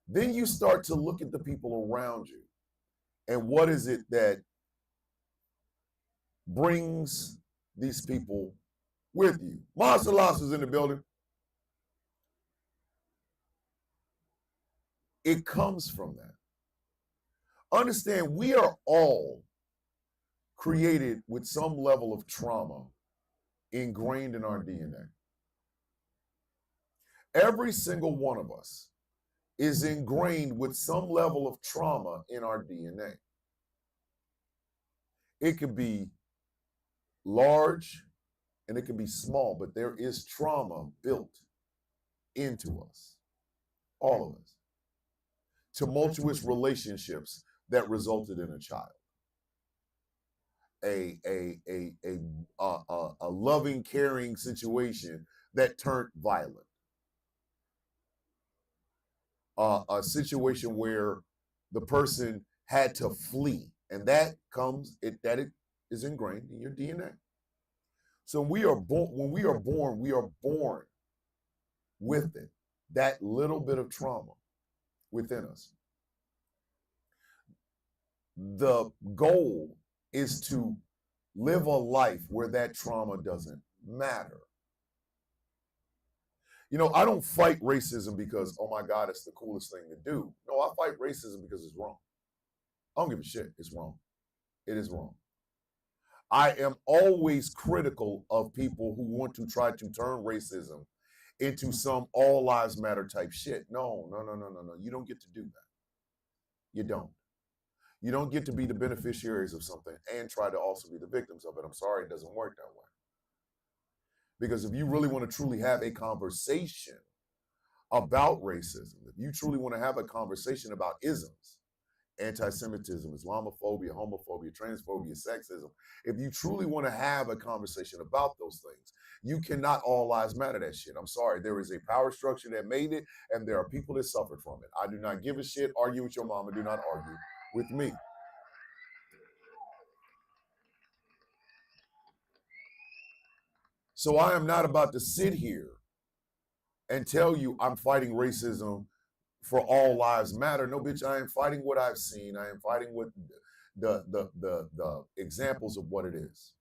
Then you start to look at the people around you. And what is it that brings these people with you? Monster Lobster's in the building. It comes from that. Understand, we are all created with some level of trauma ingrained in our DNA. Every single one of us is ingrained with some level of trauma in our DNA. It could be large and it can be small, but there is trauma built into us, all of us. Tumultuous relationships that resulted in a child. A loving, caring situation that turned violent. A situation where the person had to flee, and that is ingrained in your DNA. So when we are born with it, that little bit of trauma within us. The goal is to live a life where that trauma doesn't matter. You know, I don't fight racism because, oh my God, it's the coolest thing to do. No, I fight racism because it's wrong. I don't give a shit. It's wrong. It is wrong. I am always critical of people who want to try to turn racism into some all lives matter type shit. No. You don't get to do that. You don't. You don't get to be the beneficiaries of something and try to also be the victims of it. I'm sorry, it doesn't work that way. Because if you really want to truly have a conversation about racism, if you truly want to have a conversation about isms, anti-Semitism, Islamophobia, homophobia, transphobia, sexism, if you truly want to have a conversation about those things, you cannot all lives matter that shit. I'm sorry, there is a power structure that made it, and there are people that suffered from it. I do not give a shit. Argue with your mama. Do not argue with me. So I am not about to sit here and tell you I'm fighting racism for all lives matter. No, bitch, I am fighting what I've seen. I am fighting what the examples of what it is.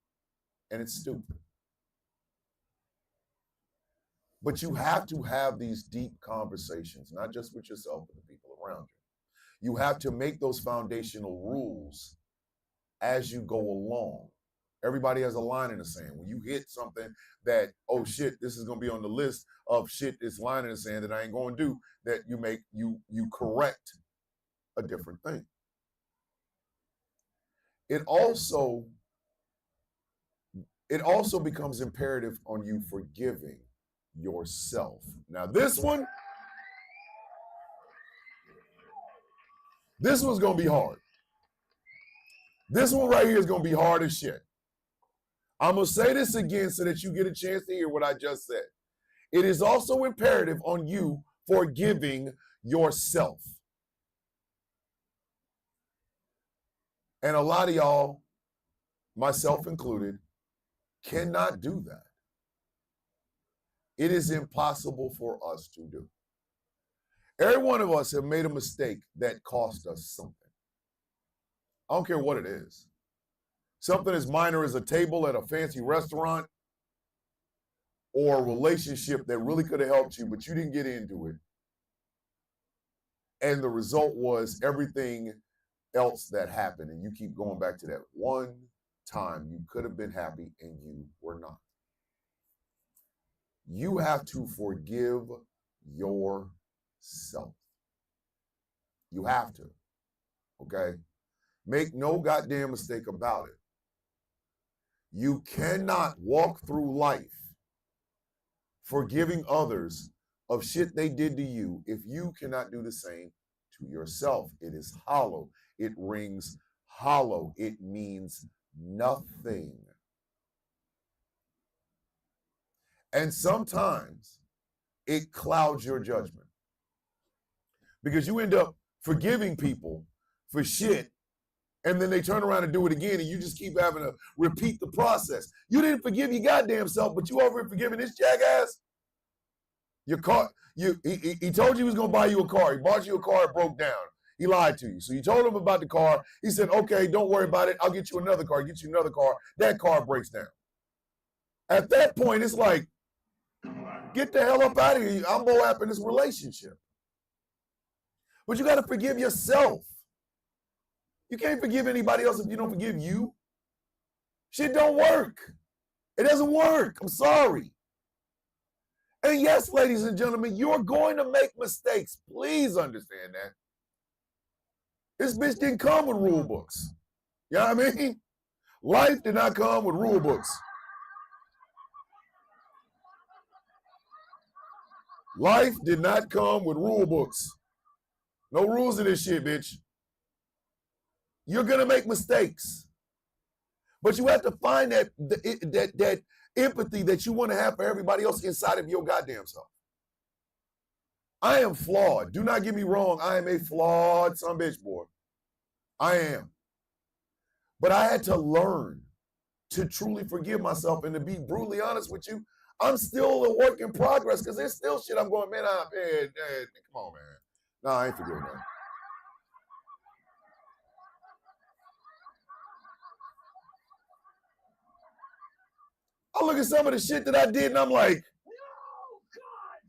And it's stupid. But you have to have these deep conversations, not just with yourself, but the people around you. You have to make those foundational rules as you go along. Everybody has a line in the sand. When you hit something that, oh shit, this is gonna be on the list of shit, this line in the sand that I ain't gonna do, that you correct a different thing. It also becomes imperative on you forgiving yourself. Now this one's gonna be hard. This one right here is gonna be hard as shit. I'm going to say this again so that you get a chance to hear what I just said. It is also imperative on you forgiving yourself. And a lot of y'all, myself included, cannot do that. It is impossible for us to do. Every one of us have made a mistake that cost us something. I don't care what it is. Something as minor as a table at a fancy restaurant, or a relationship that really could have helped you, but you didn't get into it. And the result was everything else that happened. And you keep going back to that one time you could have been happy and you were not. You have to forgive yourself. You have to. Okay? Make no goddamn mistake about it. You cannot walk through life forgiving others of shit they did to you if you cannot do the same to yourself. It is hollow. It rings hollow. It means nothing. And sometimes it clouds your judgment because you end up forgiving people for shit, and then they turn around and do it again, and you just keep having to repeat the process. You didn't forgive your goddamn self, but you over here forgiving this jackass. Your car, he told you he was gonna buy you a car. He bought you a car, it broke down. He lied to you. So you told him about the car. He said, okay, don't worry about it. I'll get you another car. Get you another car. That car breaks down. At that point, it's like, get the hell up out of here. I'm more happy in this relationship. But you got to forgive yourself. You can't forgive anybody else if you don't forgive you. Shit don't work. It doesn't work. I'm sorry. And yes, ladies and gentlemen, you're going to make mistakes. Please understand that. This bitch didn't come with rule books. You know what I mean? Life did not come with rule books. Life did not come with rule books. No rules in this shit, bitch. You're gonna make mistakes, but you have to find that empathy that you want to have for everybody else inside of your goddamn self. I am flawed. Do not get me wrong. I am a flawed son of a bitch, boy. I am. But I had to learn to truly forgive myself, and to be brutally honest with you, I'm still a work in progress because there's still shit I'm going, man, come on, man. No, I ain't forgiving that. I look at some of the shit that I did and I'm like, No, God!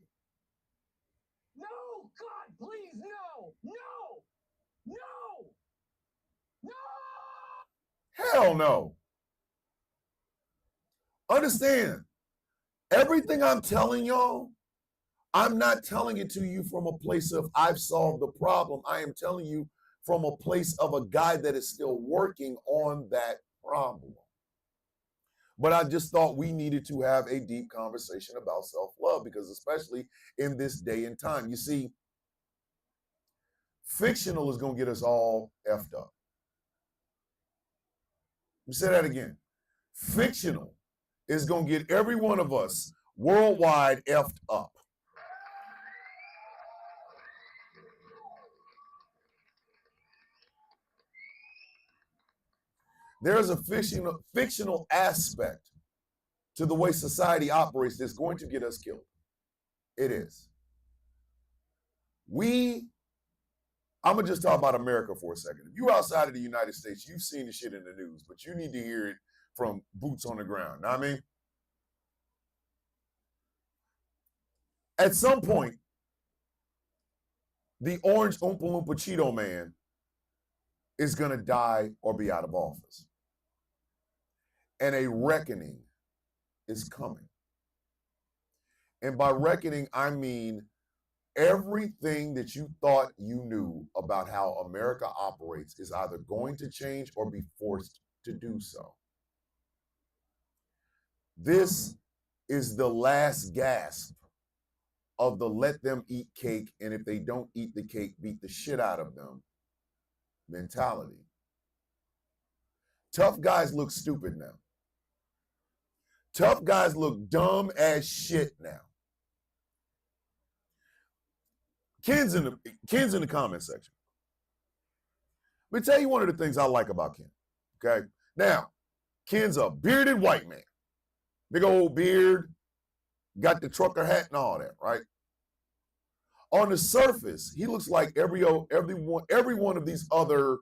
No, God, please, no! No! No! No! hell no. Understand, everything I'm telling y'all, I'm not telling it to you from a place of I've solved the problem. I am telling you from a place of a guy that is still working on that problem. But I just thought we needed to have a deep conversation about self-love, because especially in this day and time, you see, fictional is going to get us all effed up. Let me say that again. Fictional is going to get every one of us worldwide effed up. There's a fictional aspect to the way society operates that's going to get us killed. It is. I'm going to just talk about America for a second. If you're outside of the United States, you've seen the shit in the news, but you need to hear it from boots on the ground. Know what I mean? At some point, the orange Oompa Loompa Cheeto man is going to die or be out of office. And a reckoning is coming. And by reckoning, I mean everything that you thought you knew about how America operates is either going to change or be forced to do so. This is the last gasp of the let them eat cake, and if they don't eat the cake, beat the shit out of them mentality. Tough guys look stupid now. Tough guys look dumb as shit now. Ken's in the comment section. Let me tell you one of the things I like about Ken. Okay. Now, Ken's a bearded white man. Big old beard, got the trucker hat and all that, right? On the surface, he looks like every one of these other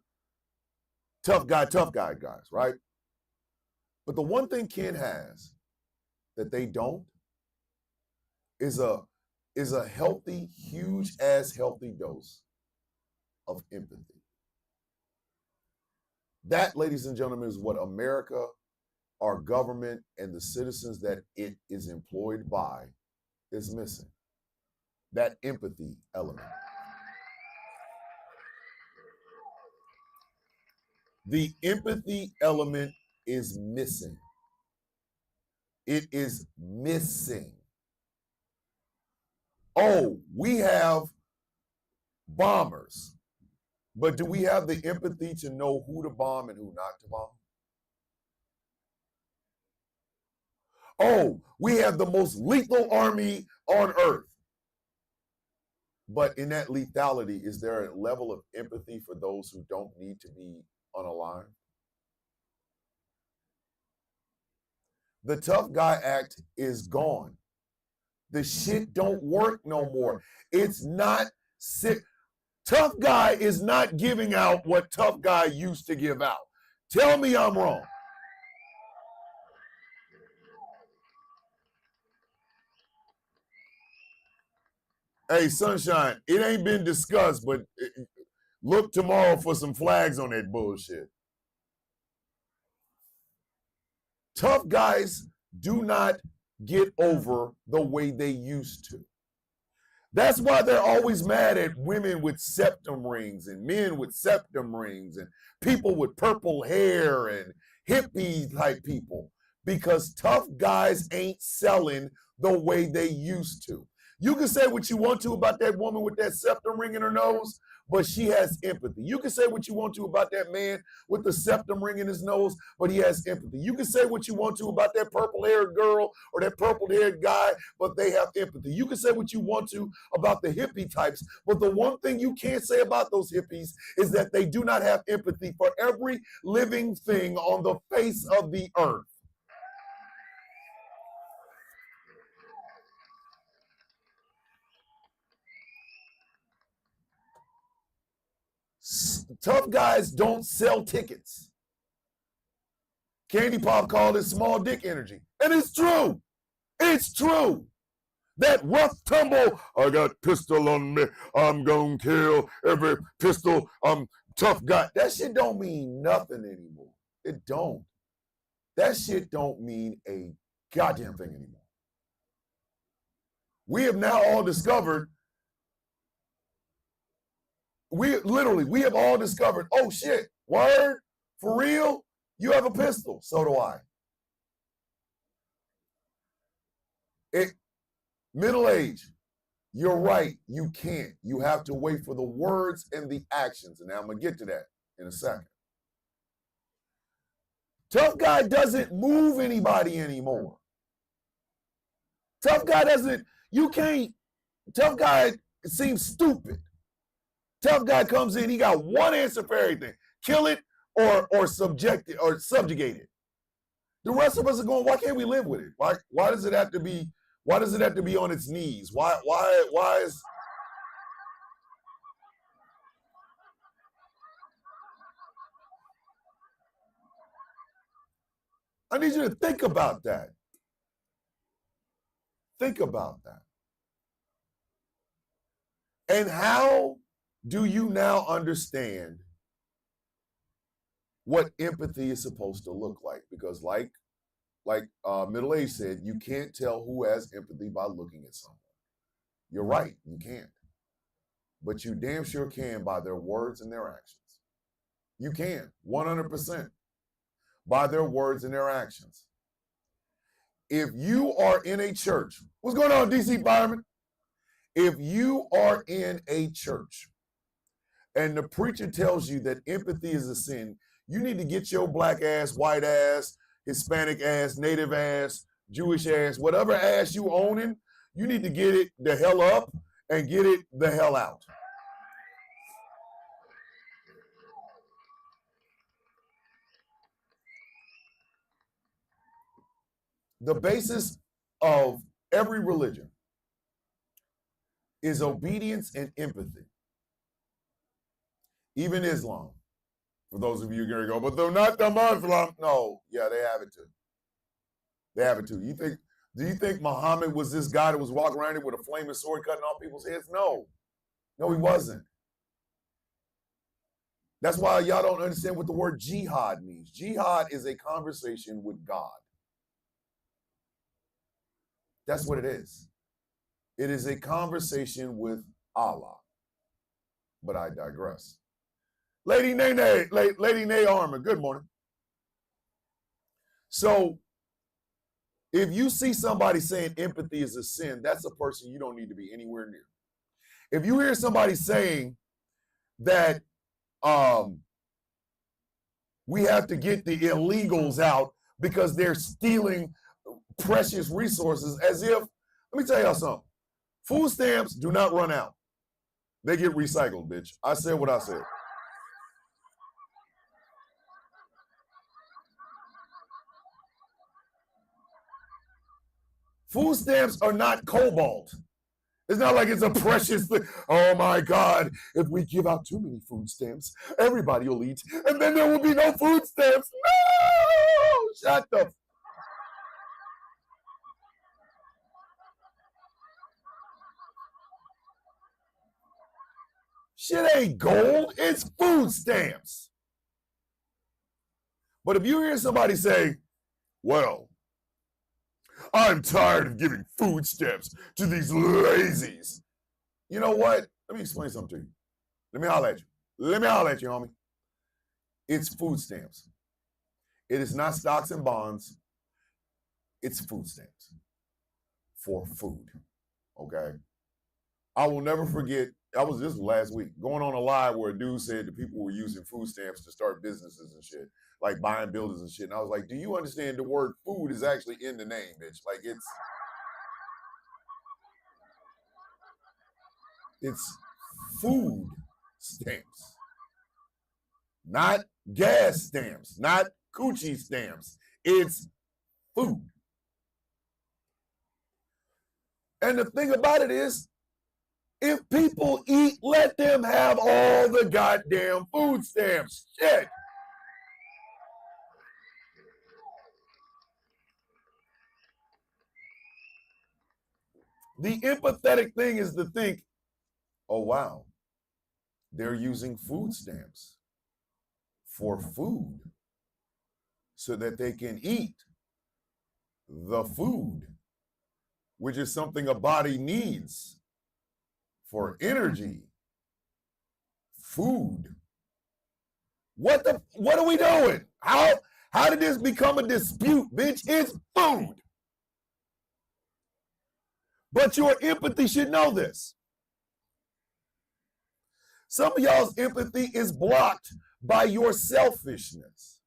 tough guy guys, right? But the one thing Ken has that they don't is a healthy, huge ass healthy dose of empathy. That, ladies and gentlemen, is what America, our government, and the citizens that it is employed by is missing. That empathy element. The empathy element is missing. It is missing. Oh, we have bombers, but do we have the empathy to know who to bomb and who not to bomb? Oh, we have the most lethal army on earth. But in that lethality, is there a level of empathy for those who don't need to be unalive? The tough guy act is gone. The shit don't work no more. It's not sick. Tough guy is not giving out what tough guy used to give out. Tell me I'm wrong. Hey, Sunshine, it ain't been discussed, but look tomorrow for some flags on that bullshit. Tough guys do not get over the way they used to. That's why they're always mad at women with septum rings and men with septum rings and people with purple hair and hippie type people, because tough guys ain't selling the way they used to. You can say what you want to about that woman with that septum ring in her nose, but she has empathy. You can say what you want to about that man with the septum ring in his nose, but he has empathy. You can say what you want to about that purple-haired girl or that purple-haired guy, but they have empathy. You can say what you want to about the hippie types, but the one thing you can't say about those hippies is that they do not have empathy for every living thing on the face of the earth. Tough guys don't sell tickets. Candy Pop called it small dick energy. And it's true. It's true. That rough tumble, I got pistol on me, I'm gonna kill every pistol, I'm tough guy. That shit don't mean nothing anymore. It don't. That shit don't mean a goddamn thing anymore. We have now all discovered, we have all discovered, oh shit, word, for real, you have a pistol, so do I. Middle age, you're right, you can't. You have to wait for the words and the actions, and now I'm gonna get to that in a second. Tough guy doesn't move anybody anymore. Tough guy doesn't, you can't, tough guy seems stupid. Tough guy comes in, he got one answer for everything. Kill it or subject it or subjugate it. The rest of us are going, why can't we live with it? Why does it have to be on its knees? Why is I need you to think about that. Think about that. And how do you now understand what empathy is supposed to look like? Because like Middle Age said, you can't tell who has empathy by looking at someone. You're right, you can't. But you damn sure can by their words and their actions. You can, 100%, by their words and their actions. If you are in a church, what's going on, DC Fireman? If you are in a church and the preacher tells you that empathy is a sin, you need to get your black ass, white ass, Hispanic ass, native ass, Jewish ass, whatever ass you owning, you need to get it the hell up and get it the hell out. The basis of every religion is obedience and empathy. Even Islam. For those of you going to go, but they're not the Muslim. No, yeah, they have it too. They have it too. Do you think Muhammad was this guy that was walking around here with a flaming sword cutting off people's heads? No. No, he wasn't. That's why y'all don't understand what the word jihad means. Jihad is a conversation with God. That's what it is. It is a conversation with Allah. But I digress. Lady Nay Armor, good morning. So, if you see somebody saying empathy is a sin, that's a person you don't need to be anywhere near. If you hear somebody saying that we have to get the illegals out because they're stealing precious resources, as if, let me tell y'all something. Food stamps do not run out. They get recycled, bitch. I said what I said. Food stamps are not cobalt. It's not like it's a precious thing. Oh my God, if we give out too many food stamps, everybody will eat, and then there will be no food stamps. No! Shut the Shit ain't gold, it's food stamps. But if you hear somebody say, well, I'm tired of giving food stamps to these lazies. You know what? Let me explain something to you. Let me holler at you. Let me holler at you, homie. It's food stamps. It is not stocks and bonds. It's food stamps for food. Okay? I will never forget, this was last week, going on a live where a dude said that people were using food stamps to start businesses and shit, like buying buildings and shit. And I was like, do you understand the word food is actually in the name, bitch? Like it's food stamps, not gas stamps, not coochie stamps. It's food. And the thing about it is, if people eat, let them have all the goddamn food stamps. Shit. The empathetic thing is to think, oh, wow, they're using food stamps for food so that they can eat the food, which is something a body needs for energy. Food. What are we doing? How did this become a dispute, bitch? It's food. But your empathy should know this. Some of y'all's empathy is blocked by your selfishness.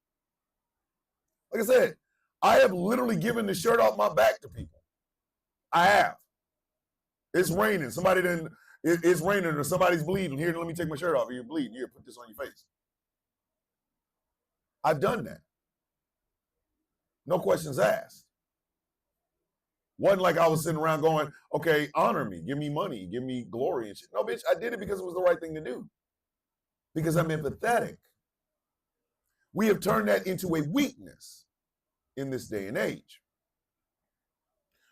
Like I said, I have literally given the shirt off my back to people. I have. It's raining. It's raining or somebody's bleeding. Here, let me take my shirt off. You're bleeding. Here, put this on your face. I've done that. No questions asked. Wasn't like I was sitting around going, okay, honor me, give me money, give me glory and shit. No, bitch, I did it because it was the right thing to do. Because I'm empathetic. We have turned that into a weakness in this day and age.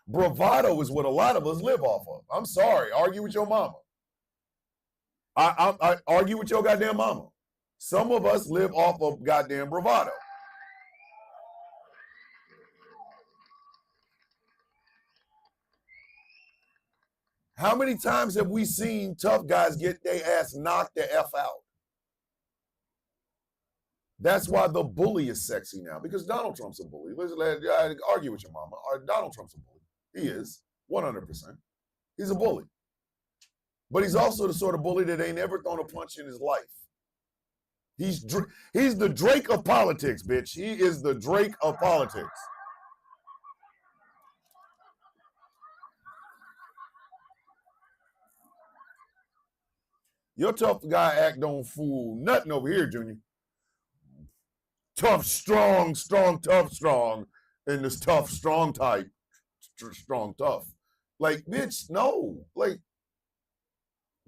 Bravado is what a lot of us live off of. I'm sorry, argue with your mama. I argue with your goddamn mama. Some of us live off of goddamn bravado. How many times have we seen tough guys get their ass knocked the F out? That's why the bully is sexy now, because Donald Trump's a bully. Listen, argue with your mama. Donald Trump's a bully. He is, 100%. He's a bully. But he's also the sort of bully that ain't ever thrown a punch in his life. He's the Drake of politics, bitch. He is the Drake of politics. Your tough guy act don't fool nothing over here, Junior. Tough, strong, tough, strong, and this tough, strong type. Strong, tough. Like, bitch, no. Like,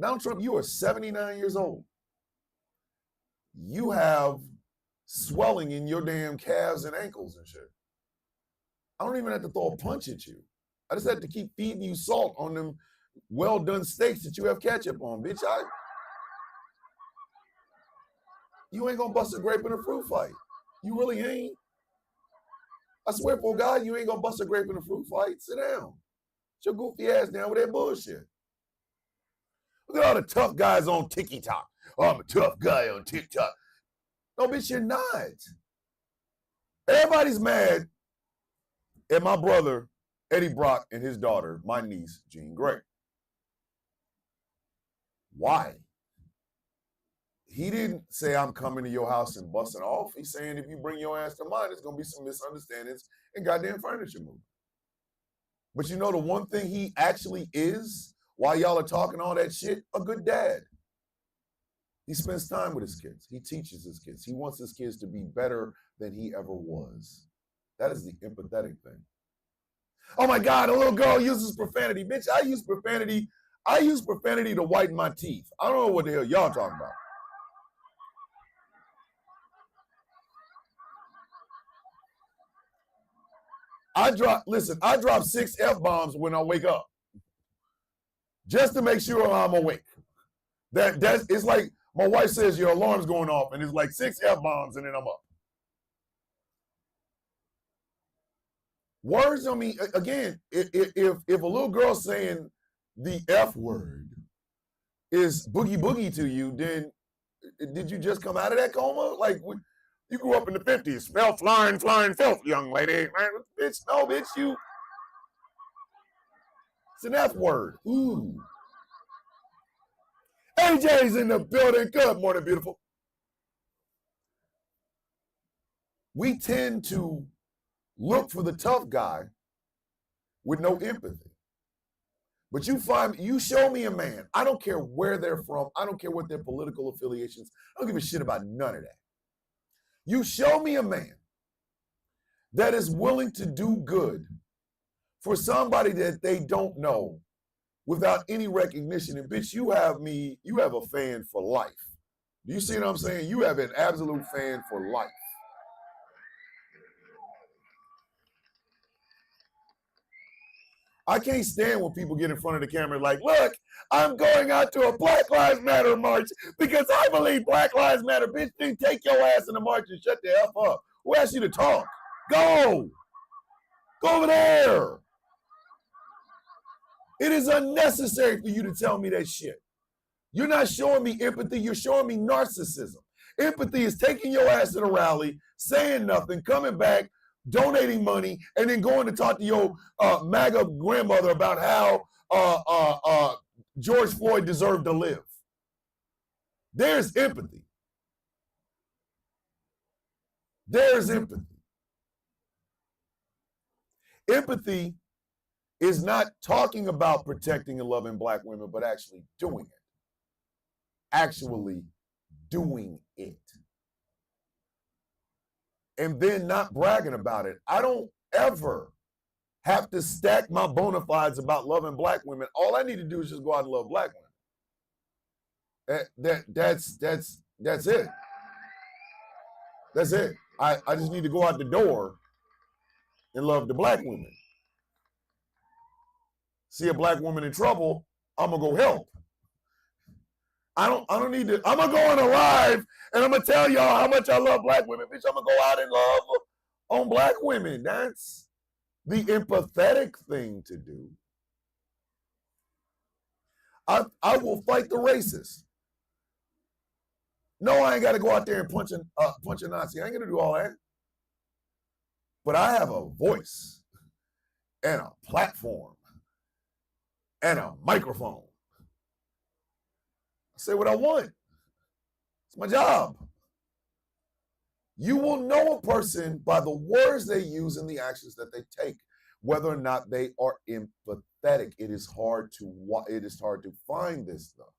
Donald Trump, you are 79 years old. You have swelling in your damn calves and ankles and shit. I don't even have to throw a punch at you. I just have to keep feeding you salt on them well-done steaks that you have ketchup on, bitch. You ain't gonna bust a grape in a fruit fight. You really ain't. I swear for God, you ain't gonna bust a grape in a fruit fight. Sit down. Sit your goofy ass down with that bullshit. Look at all the tough guys on TikTok. Oh, I'm a tough guy on TikTok. No, bitch, you're not. Everybody's mad at my brother, Eddie Brock, and his daughter, my niece, Jean Grey. Why? He didn't say, I'm coming to your house and busting off. He's saying, if you bring your ass to mine, there's going to be some misunderstandings and goddamn furniture moving. But you know the one thing he actually is, while y'all are talking all that shit, a good dad. He spends time with his kids. He teaches his kids. He wants his kids to be better than he ever was. That is the empathetic thing. Oh my God, a little girl uses profanity. Bitch, I use profanity. I use profanity to whiten my teeth. I don't know what the hell y'all talking about. I drop 6 F-bombs when I wake up. Just to make sure I'm awake. That's it's like my wife says your alarm's going off, and it's like 6 F-bombs, and then I'm up. Words don't mean, again, if a little girl saying the F word is boogie boogie to you, then did you just come out of that coma? Like, you grew up in the 50s. Smell flying filth, young lady. Bitch, no, bitch, you. It's an F word. Ooh. AJ's in the building. Good morning, beautiful. We tend to look for the tough guy with no empathy. But you show me a man. I don't care where they're from. I don't care what their political affiliations. I don't give a shit about none of that. You show me a man that is willing to do good for somebody that they don't know without any recognition. And bitch, you have a fan for life. Do you see what I'm saying? You have an absolute fan for life. I can't stand when people get in front of the camera like, look, I'm going out to a Black Lives Matter march because I believe Black Lives Matter. Bitch, then take your ass in the march and shut the F up. Who asked you to talk? Go. Go over there. It is unnecessary for you to tell me that shit. You're not showing me empathy. You're showing me narcissism. Empathy is taking your ass to the rally, saying nothing, coming back, donating money, and then going to talk to your MAGA grandmother about how George Floyd deserved to live. There's empathy. There's empathy. Empathy is not talking about protecting and loving Black women, but actually doing it. Actually doing it. And then not bragging about it. I don't ever have to stack my bona fides about loving Black women. All I need to do is just go out and love Black women. That's it. That's it. I just need to go out the door and love the Black women. See a Black woman in trouble, I'm gonna go help. I don't need to. I'm gonna go on a live and I'm gonna tell y'all how much I love Black women. Bitch, I'm gonna go out and love on Black women. That's the empathetic thing to do. I will fight the racist. No, I ain't got to go out there and punch a Nazi. I ain't gonna do all that. But I have a voice and a platform and a microphone. I say what I want. It's my job. You will know a person by the words they use and the actions that they take, whether or not they are empathetic. It is hard to find this stuff.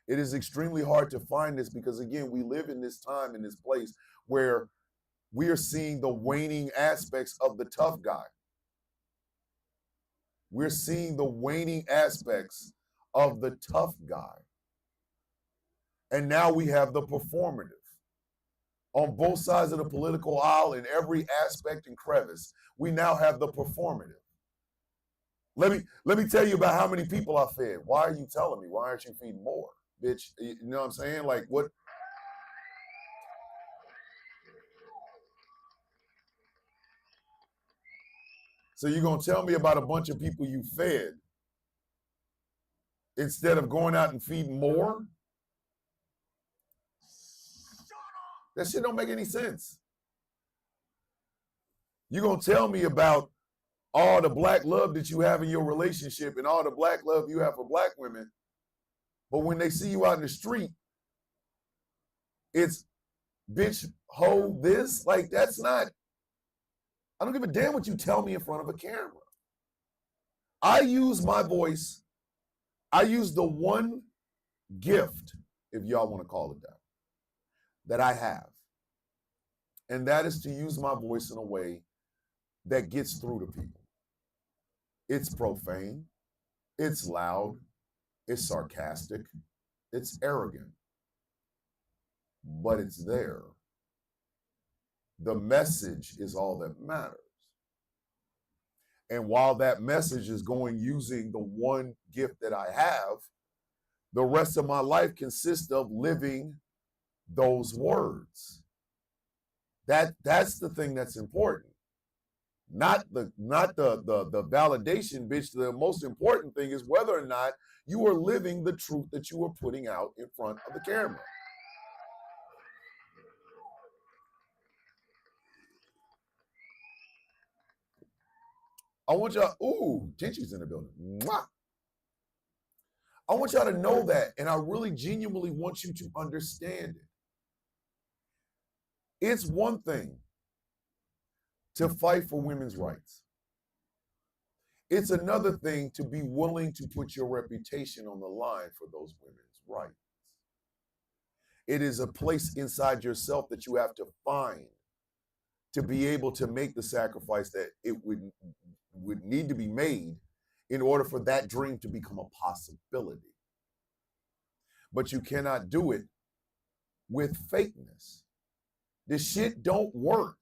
It is extremely hard to find this because, again, we live in this time, in this place where we are seeing the waning aspects of the tough guy. We're seeing the waning aspects of the tough guy. And now we have the performative. On both sides of the political aisle, in every aspect and crevice, we now have the performative. Let me tell you about how many people I fed. Why are you telling me? Why aren't you feeding more? Bitch, you know what I'm saying? Like, what? So you're going to tell me about a bunch of people you fed instead of going out and feeding more? That shit don't make any sense. You're going to tell me about all the Black love that you have in your relationship and all the Black love you have for Black women. But when they see you out in the street, it's bitch, ho, this. Like, that's not, I don't give a damn what you tell me in front of a camera. I use my voice. I use the one gift, if y'all want to call it that I have. And that is to use my voice in a way that gets through to people. It's profane. It's loud. It's sarcastic. It's arrogant. But it's there. The message is all that matters. And while that message is going using the one gift that I have, the rest of my life consists of living those words. That's the thing that's important. Not the validation, bitch. The most important thing is whether or not you are living the truth that you are putting out in front of the camera. I want y'all, Tenchi's in the building. Mwah. I want y'all to know that, and I really genuinely want you to understand it. It's one thing to fight for women's rights. It's another thing to be willing to put your reputation on the line for those women's rights. It is a place inside yourself that you have to find to be able to make the sacrifice that it would need to be made in order for that dream to become a possibility. But you cannot do it with fakeness. This shit don't work.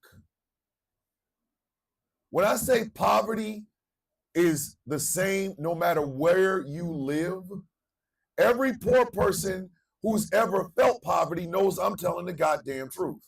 When I say poverty is the same no matter where you live, every poor person who's ever felt poverty knows I'm telling the goddamn truth.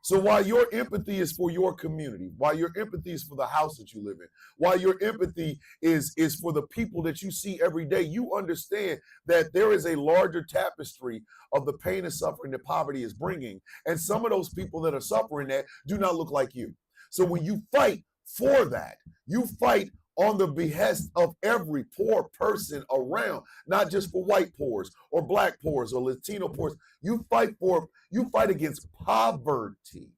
So while your empathy is for your community, while your empathy is for the house that you live in, while your empathy is for the people that you see every day, you understand that there is a larger tapestry of the pain and suffering that poverty is bringing. And some of those people that are suffering that do not look like you. So when you fight for that, you fight on the behest of every poor person around, not just for white poors or black poors or Latino poors. You fight against poverty.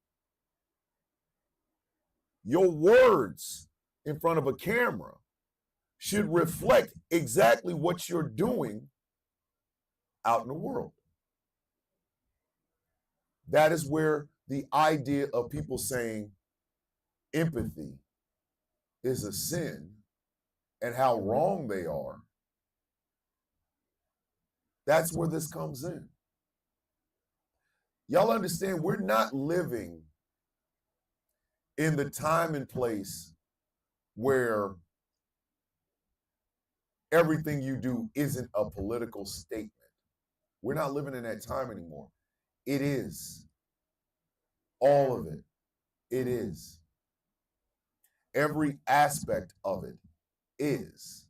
Your words in front of a camera should reflect exactly what you're doing out in the world. That is where the idea of people saying empathy is a sin and how wrong they are, that's where this comes in. Y'all understand, we're not living in the time and place where everything you do isn't a political statement. We're not living in that time anymore. It is. All of it. It is. Every aspect of it is.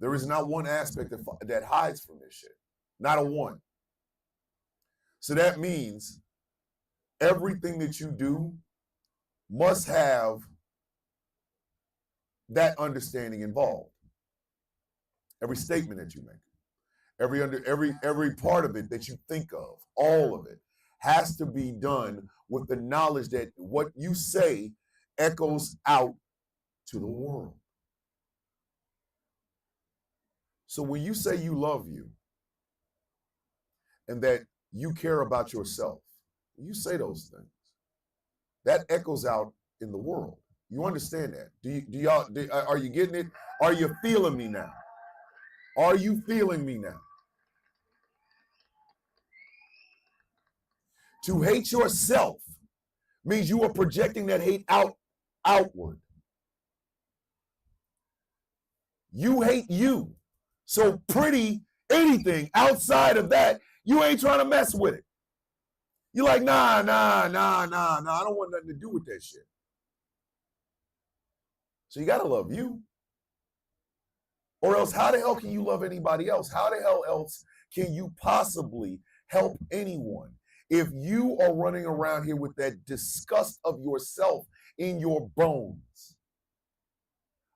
There is not one aspect that hides from this shit. Not a one. So that means everything that you do must have that understanding involved. Every statement that you make, every part of it that you think of, all of it has to be done with the knowledge that what you say echoes out to the world. So when you say you love you and that you care about yourself, when you say those things, that echoes out in the world. You understand that? Are you getting it? Are you feeling me now? Are you feeling me now? To hate yourself means you are projecting that hate outward. You hate you. So pretty anything outside of that, you ain't trying to mess with it. You're like, nah, I don't want nothing to do with that shit. So you gotta love you. Or else how the hell can you love anybody else? How the hell else can you possibly help anyone if you are running around here with that disgust of yourself in your bones?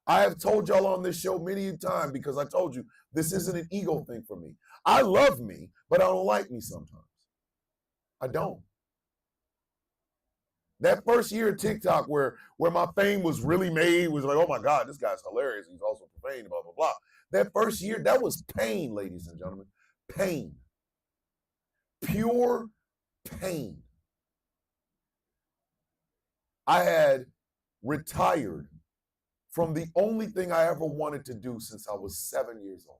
I have told y'all on this show many times, because I told you this isn't an ego thing for me. I love me, but I don't like me sometimes. I don't. That first year of TikTok where my fame was really made, was like, oh my God, this guy's hilarious. He's also profane, blah, blah, blah. That first year, that was pain, ladies and gentlemen. Pain. Pure pain. I had retired from the only thing I ever wanted to do since I was 7 years old.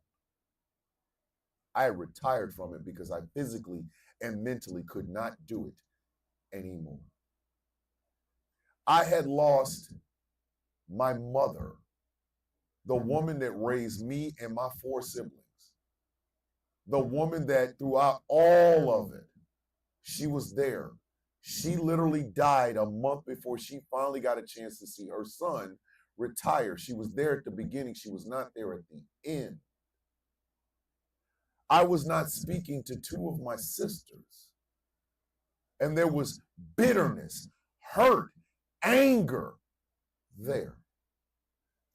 I retired from it because I physically and mentally could not do it anymore. I had lost my mother, the woman that raised me and my 4 siblings, the woman that throughout all of it, she was there. She literally died a month before she finally got a chance to see her son retire. She was there at the beginning. She was not there at the end. I was not speaking to 2 of my sisters. And there was bitterness, hurt, anger there.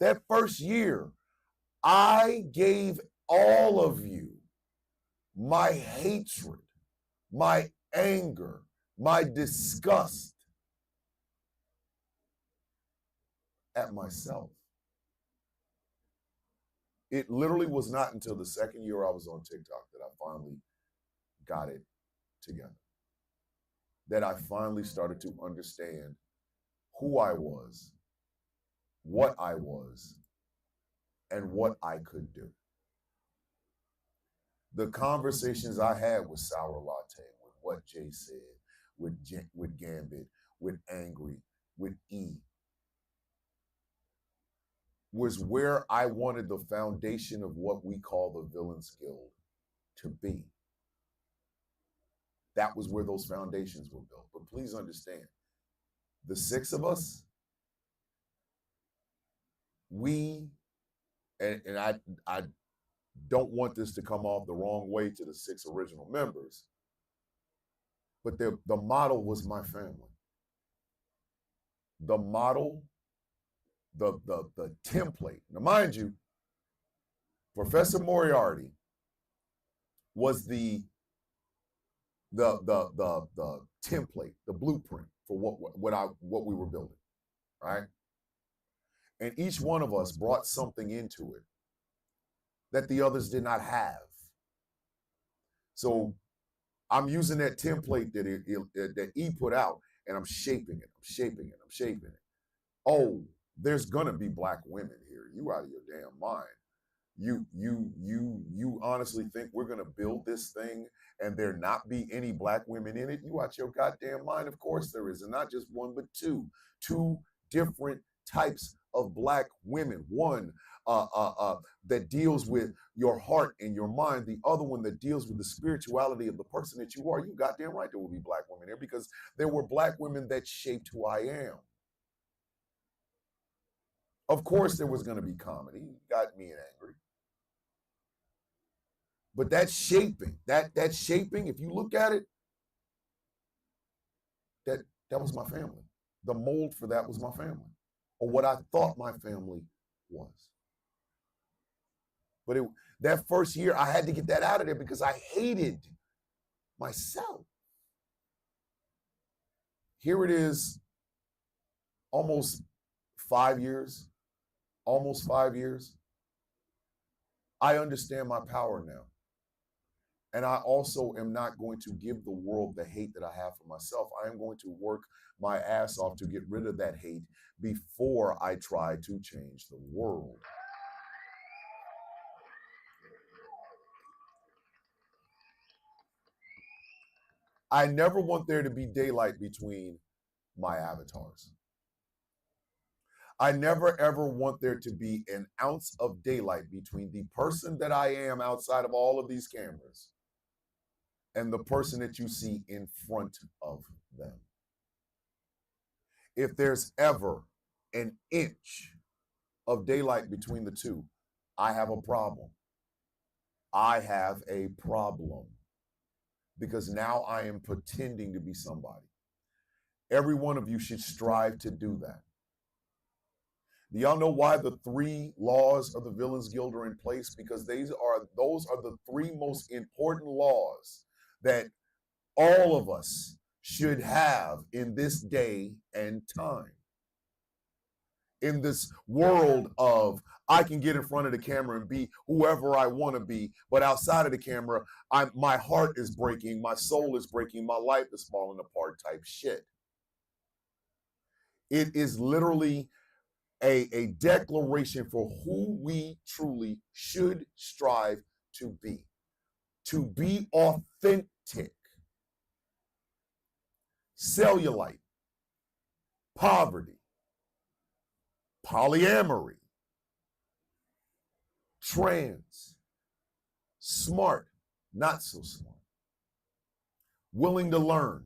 That first year, I gave all of you my hatred, my anger, my disgust at myself. It literally was not until the second year I was on TikTok that I finally got it together. That I finally started to understand who I was, what I was, and what I could do. The conversations I had with Sour Latte, with what Jay said, with Gambit, with Angry, with E, was where I wanted the foundation of what we call the Villains Guild to be. That was where those foundations were built. But please understand, the 6 of us, we, and I don't want this to come off the wrong way to the 6 original members, but the model was my family. The model, the template. Now, mind you, Professor Moriarty was the template, the blueprint for what we were building, right? And each one of us brought something into it that the others did not have. So I'm using that template that E put out, and I'm shaping it. Oh, there's gonna be Black women here. You out of your damn mind. You honestly think we're gonna build this thing and there not be any Black women in it? You out your goddamn mind. Of course there is, and not just one, but two different types of Black women. One that deals with your heart and your mind. The other one that deals with the spirituality of the person that you are. You goddamn right there will be Black women there, because there were Black women that shaped who I am. Of course there was going to be comedy. Got me and Angry. But that shaping, that shaping, if you look at it, that was my family. The mold for that was my family, or what I thought my family was. But that first year, I had to get that out of there because I hated myself. Here it is, almost 5 years. I understand my power now. And I also am not going to give the world the hate that I have for myself. I am going to work my ass off to get rid of that hate before I try to change the world. I never want there to be daylight between my avatars. I never ever want there to be an ounce of daylight between the person that I am outside of all of these cameras and the person that you see in front of them. If there's ever an inch of daylight between the two, I have a problem. I have a problem. Because now I am pretending to be somebody. Every one of you should strive to do that. Do y'all know why the 3 laws of the Villains Guild are in place? Because those are the 3 most important laws that all of us should have in this day and time. In this world of, I can get in front of the camera and be whoever I want to be, but outside of the camera, my heart is breaking, my soul is breaking, my life is falling apart type shit. It is literally a declaration for who we truly should strive to be. To be authentic. Cellulite, poverty, polyamory, trans, smart, not so smart, willing to learn,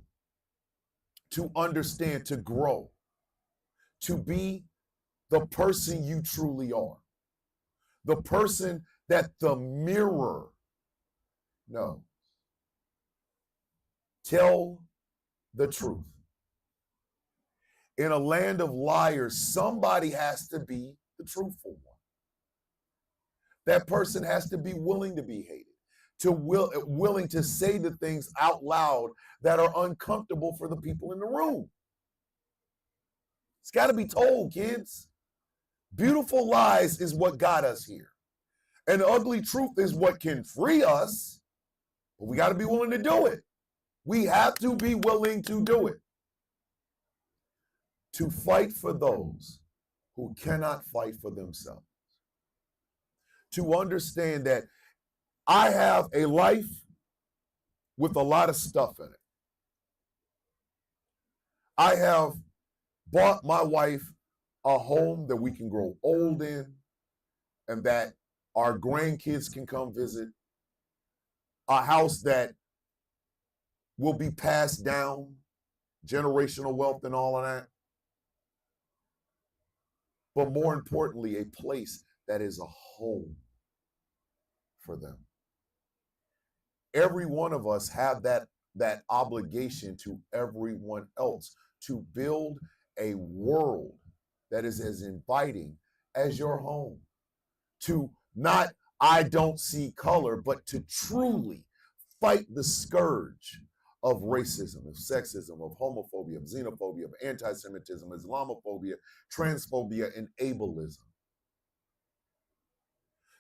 to understand, to grow, to be the person you truly are, the person that the mirror knows. Tell the truth. In a land of liars, somebody has to be the truthful one. That person has to be willing to be hated, willing to say the things out loud that are uncomfortable for the people in the room. It's got to be told, kids. Beautiful lies is what got us here. And ugly truth is what can free us, but we got to be willing to do it. We have to be willing to do it. To fight for those who cannot fight for themselves. To understand that I have a life with a lot of stuff in it. I have bought my wife a home that we can grow old in and that our grandkids can come visit, a house that will be passed down, generational wealth and all of that. But more importantly, a place that is a home for them. Every one of us have that obligation to everyone else to build a world that is as inviting as your home. To not, I don't see color, but to truly fight the scourge of racism, of sexism, of homophobia, of xenophobia, of anti-Semitism, Islamophobia, transphobia, and ableism.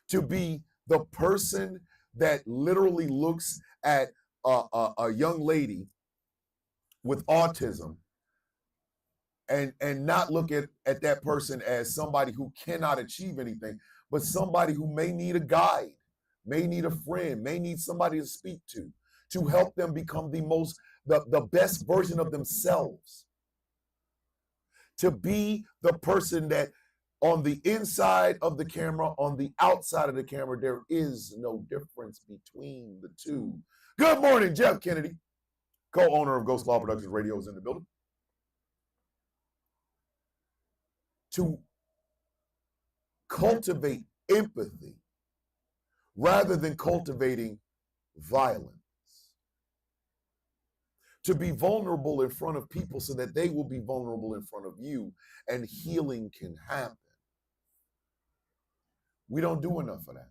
To be the person that literally looks at a young lady with autism and not look at that person as somebody who cannot achieve anything, but somebody who may need a guide, may need a friend, may need somebody to speak to help them become the best version of themselves. To be the person that on the inside of the camera, on the outside of the camera, there is no difference between the two. Good morning, Jeff Kennedy, co-owner of Ghost Law Productions Radio, is in the building. To cultivate empathy rather than cultivating violence. To be vulnerable in front of people so that they will be vulnerable in front of you and healing can happen. We don't do enough of that.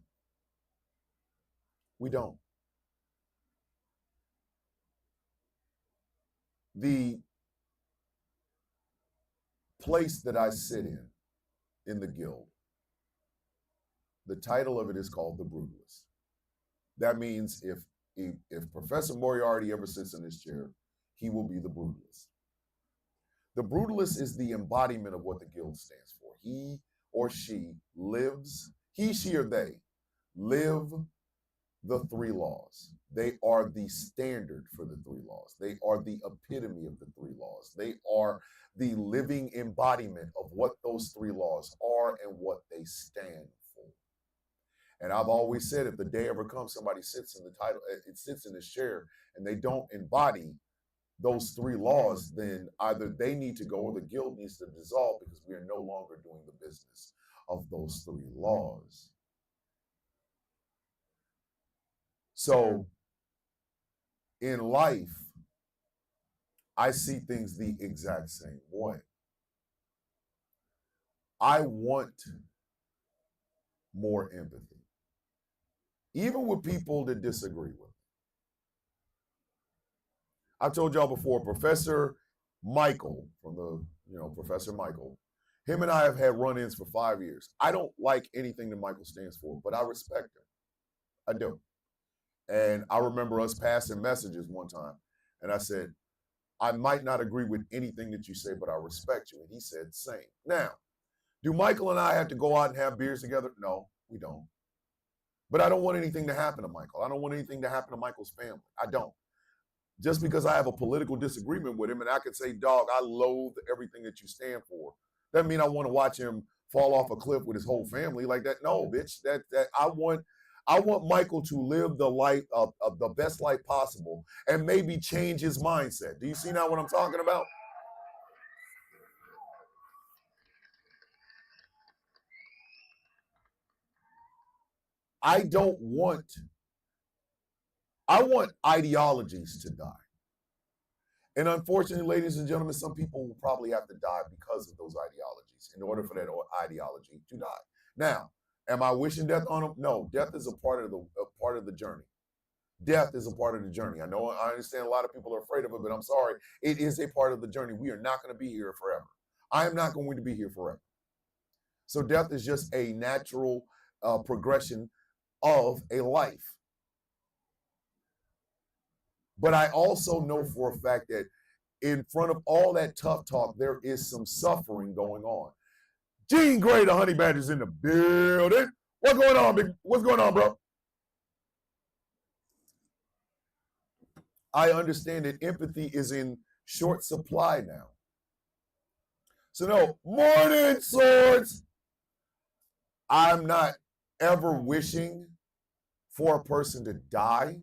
We don't. The place that I sit in the guild, the title of it is called The Brutalist. That means if Professor Moriarty ever sits in this chair, he will be the brutalist. The brutalist is the embodiment of what the guild stands for. He or she lives, he, she, or they live the 3 laws. They are the standard for the 3 laws. They are the epitome of the 3 laws. They are the living embodiment of what those 3 laws are and what they stand for. And I've always said, if the day ever comes, somebody sits in the title, it sits in this chair, and they don't embody those 3 laws, then either they need to go or the guild needs to dissolve, because we are no longer doing the business of those 3 laws. So in life, I see things the exact same way. I want more empathy, even with people that disagree with me. I've told y'all before, Professor Michael Professor Michael, him and I have had run-ins for 5 years. I don't like anything that Michael stands for, but I respect him. I do. And I remember us passing messages one time, and I said, I might not agree with anything that you say, but I respect you. And he said the same. Now, do Michael and I have to go out and have beers together? No, we don't. But I don't want anything to happen to Michael. I don't want anything to happen to Michael's family. I don't. just because I have a political disagreement with him and I could say, dog, I loathe everything that you stand for. That mean I want to watch him fall off a cliff with his whole family like that. No, bitch. That I want Michael to live the life of the best life possible and maybe change his mindset. Do you see now what I'm talking about? I want ideologies to die. And unfortunately, ladies and gentlemen, some people will probably have to die because of those ideologies in order for that ideology to die. Now, am I wishing death on them? No, death is a part of the journey. Death is a part of the journey. I understand a lot of people are afraid of it, but I'm sorry. It is a part of the journey. We are not going to be here forever. I am not going to be here forever. So death is just a natural progression of a life. But I also know for a fact that in front of all that tough talk, there is some suffering going on. Gene Gray, the Honey Badger's in the building. What's going on, what's going on, bro? I understand that empathy is in short supply now. So no, morning, Swords. I'm not ever wishing for a person to die.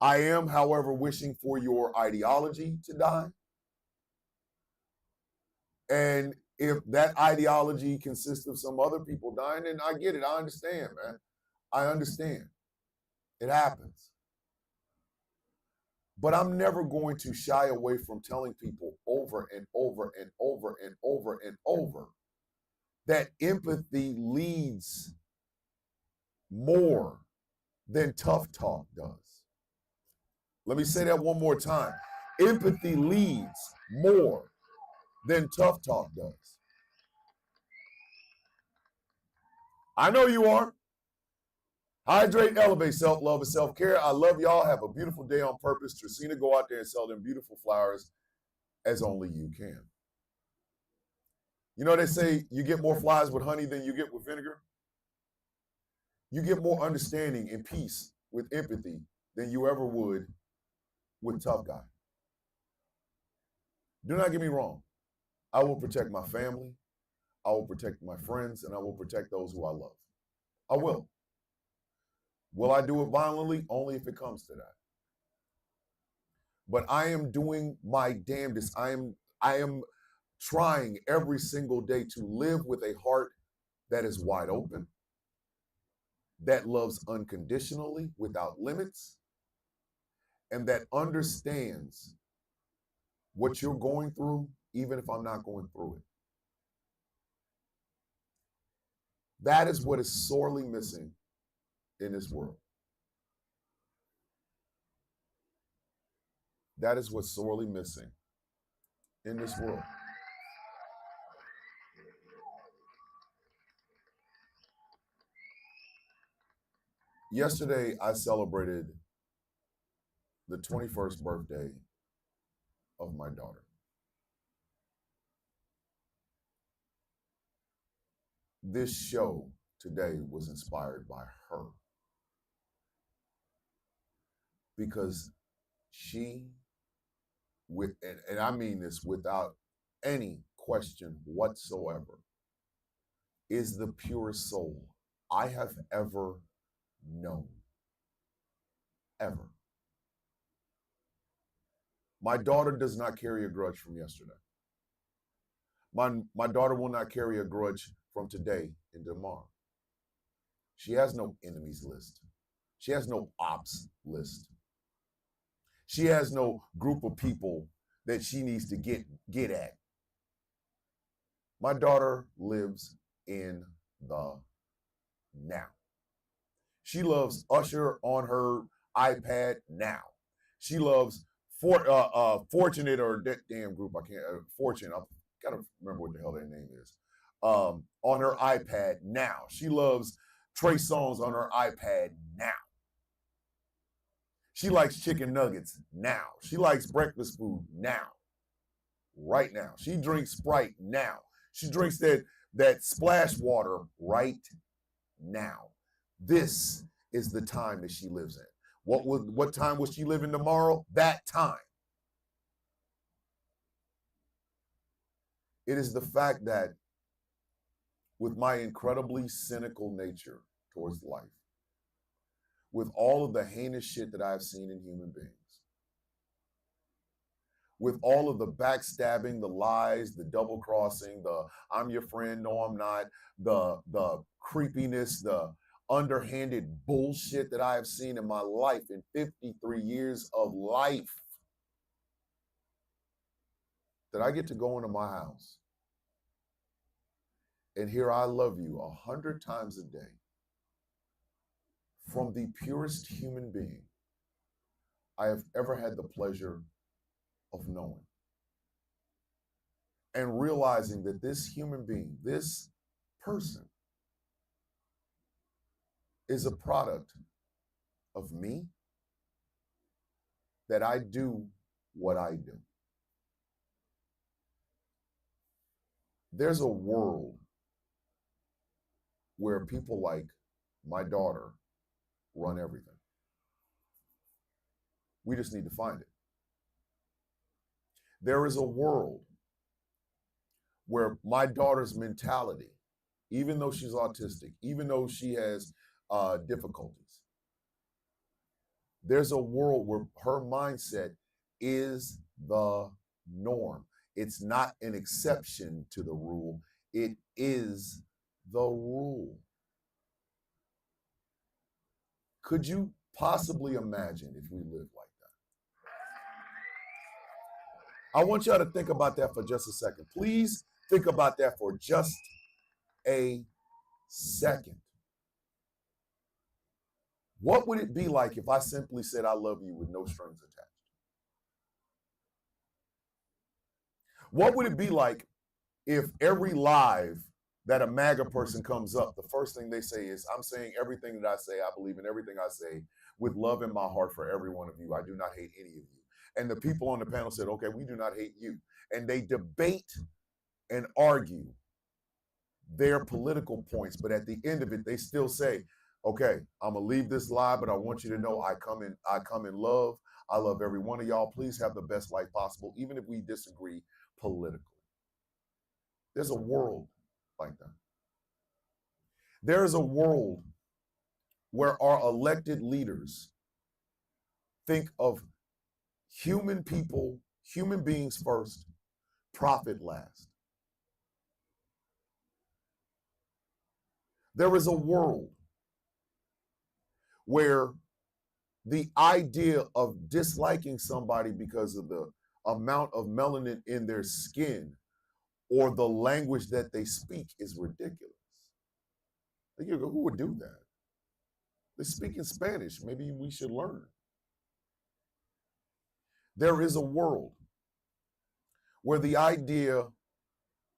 I am, however, wishing for your ideology to die. And if that ideology consists of some other people dying, then I get it. I understand, man. I understand. It happens. But I'm never going to shy away from telling people over and over and over and over and over that empathy leads more than tough talk does. Let me say that one more time. Empathy leads more than tough talk does. I know you are. Hydrate, elevate, self-love, and self-care. I love y'all. Have a beautiful day on purpose. Tracina, go out there and sell them beautiful flowers as only you can. You know, they say you get more flies with honey than you get with vinegar. You get more understanding and peace with empathy than you ever would with tough guy. Do not get me wrong. I will protect my family. I will protect my friends, and I will protect those who I love. I will. Will I do it violently? Only if it comes to that. But I am doing my damnedest. I am trying every single day to live with a heart that is wide open, that loves unconditionally without limits, and that understands what you're going through, even if I'm not going through it. That is what is sorely missing in this world. That is what's sorely missing in this world. Yesterday, I celebrated the 21st birthday of my daughter. This show today was inspired by her because she, and I mean this without any question whatsoever, is the purest soul I have ever known. Ever. My daughter does not carry a grudge from yesterday. My daughter will not carry a grudge from today and tomorrow. She has no enemies list. She has no ops list. She has no group of people that she needs to get at. My daughter lives in the now. She loves Usher on her iPad now. She loves Fortunate, or that damn group, I can't, Fortune, I gotta remember what the hell their name is, on her iPad now. She loves Trey Songz on her iPad now. She likes chicken nuggets now. She likes breakfast food now. Right now. She drinks Sprite now. She drinks that splash water right now. This is the time that she lives in. What time was she living tomorrow? That time. It is the fact that with my incredibly cynical nature towards life, with all of the heinous shit that I've seen in human beings, with all of the backstabbing, the lies, the double crossing, the I'm your friend, no I'm not, the creepiness, the underhanded bullshit that I have seen in my life in 53 years of life, that I get to go into my house and hear I love you 100 times a day from the purest human being I have ever had the pleasure of knowing. And realizing that this human being, this person, is a product of me, that I do what I do. There's a world where people like my daughter run everything. We just need to find it. There is a world where my daughter's mentality, even though she's autistic, even though she has difficulties, there's a world where her mindset is the norm. It's not an exception to the rule. It is the rule. Could you possibly imagine if we lived like that? I want y'all to think about that for just a second. Please think about that for just a second. What would it be like if I simply said I love you with no strings attached? What would it be like if every live that a MAGA person comes up, the first thing they say is, I'm saying everything that I say, I believe in everything I say, with love in my heart for every one of you. I do not hate any of you. And the people on the panel said, okay, we do not hate you. And they debate and argue their political points, but at the end of it, they still say, okay, I'm gonna leave this live, but I want you to know I come in love. I love every one of y'all. Please have the best life possible, even if we disagree politically. There's a world like that. There is a world where our elected leaders think of human people, human beings first, profit last. There is a world where the idea of disliking somebody because of the amount of melanin in their skin or the language that they speak is ridiculous. You go, who would do that? They speak in Spanish. Maybe we should learn. There is a world where the idea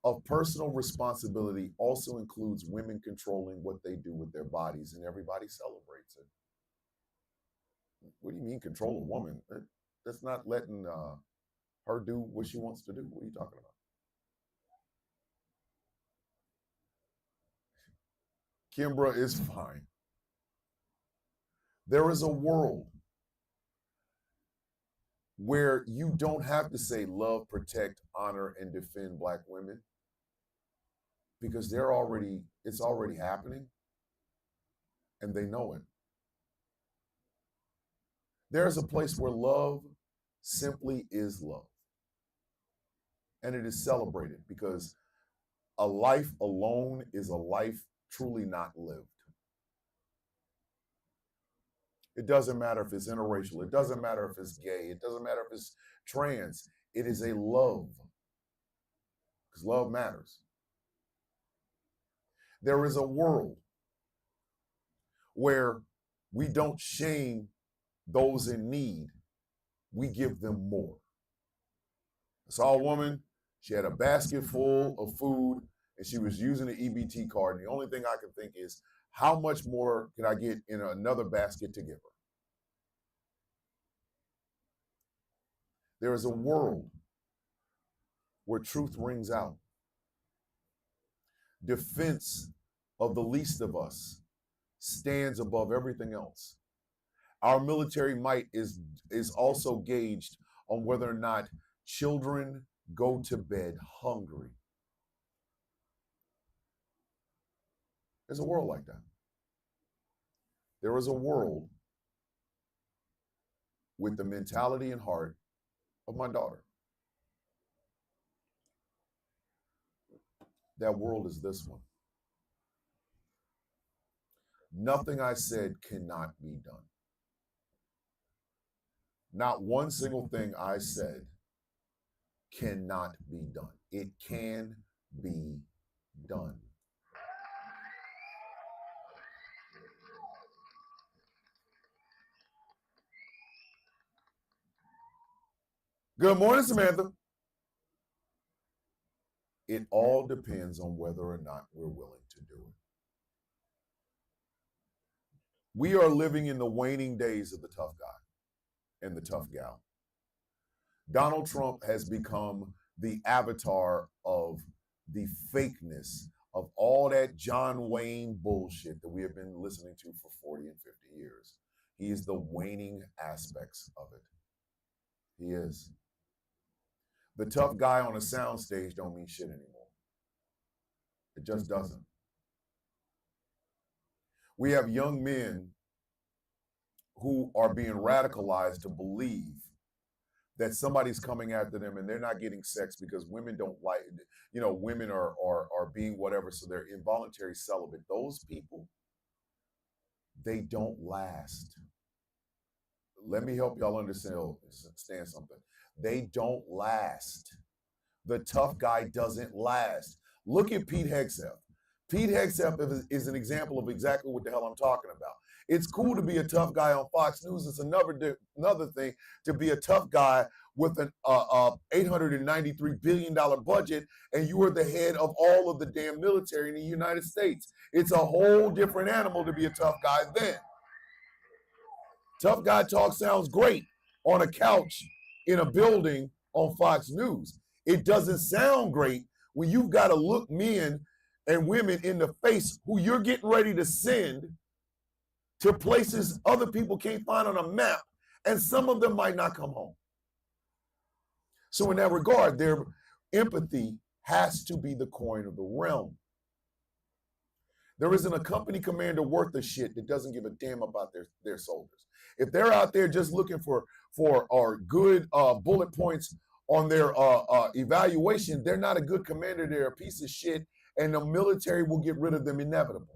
of personal responsibility also includes women controlling what they do with their bodies, and everybody celebrates it. What do you mean control a woman? That's not letting her do what she wants to do. What are you talking about? Kimbra is fine. There is a world where you don't have to say love, protect, honor, and defend Black women, because it's already happening, and they know it. There's a place where love simply is love, and it is celebrated, because a life alone is a life truly not lived. It doesn't matter if it's interracial. It doesn't matter if it's gay. It doesn't matter if it's trans. It is a love, because love matters. There is a world where we don't shame those in need. We give them more. I saw a woman, she had a basket full of food, and she was using the EBT card. And the only thing I can think is, how much more can I get in another basket to give her? There is a world where truth rings out. Defense of the least of us stands above everything else. Our military might is also gauged on whether or not children go to bed hungry. There's a world like that. There is a world with the mentality and heart of my daughter. That world is this one. Nothing I said cannot be done. Not one single thing I said cannot be done. It can be done. Good morning, Samantha. It all depends on whether or not we're willing to do it. We are living in the waning days of the tough guy and the tough gal. Donald Trump has become the avatar of the fakeness of all that John Wayne bullshit that we have been listening to for 40 and 50 years. He is the waning aspects of it. He is. The tough guy on a soundstage don't mean shit anymore. It just doesn't. We have young men who are being radicalized to believe that somebody's coming after them and they're not getting sex because women don't like, women are being whatever, so they're involuntary celibate. Those people, they don't last. Let me help y'all understand something. They don't last. The tough guy doesn't last. Look at Pete Hegseth. Pete Hegseth is an example of exactly what the hell I'm talking about. It's cool to be a tough guy on Fox News. It's another thing to be a tough guy with an $893 billion budget, and you are the head of all of the damn military in the United States. It's a whole different animal to be a tough guy then. Tough guy talk sounds great on a couch in a building on Fox News. It doesn't sound great when you've got to look men and women in the face who you're getting ready to send to places other people can't find on a map, and some of them might not come home. So in that regard, their empathy has to be the coin of the realm. There isn't a company commander worth of shit that doesn't give a damn about their soldiers. If they're out there just looking for good bullet points on their evaluation, they're not a good commander. They're a piece of shit, and the military will get rid of them inevitably.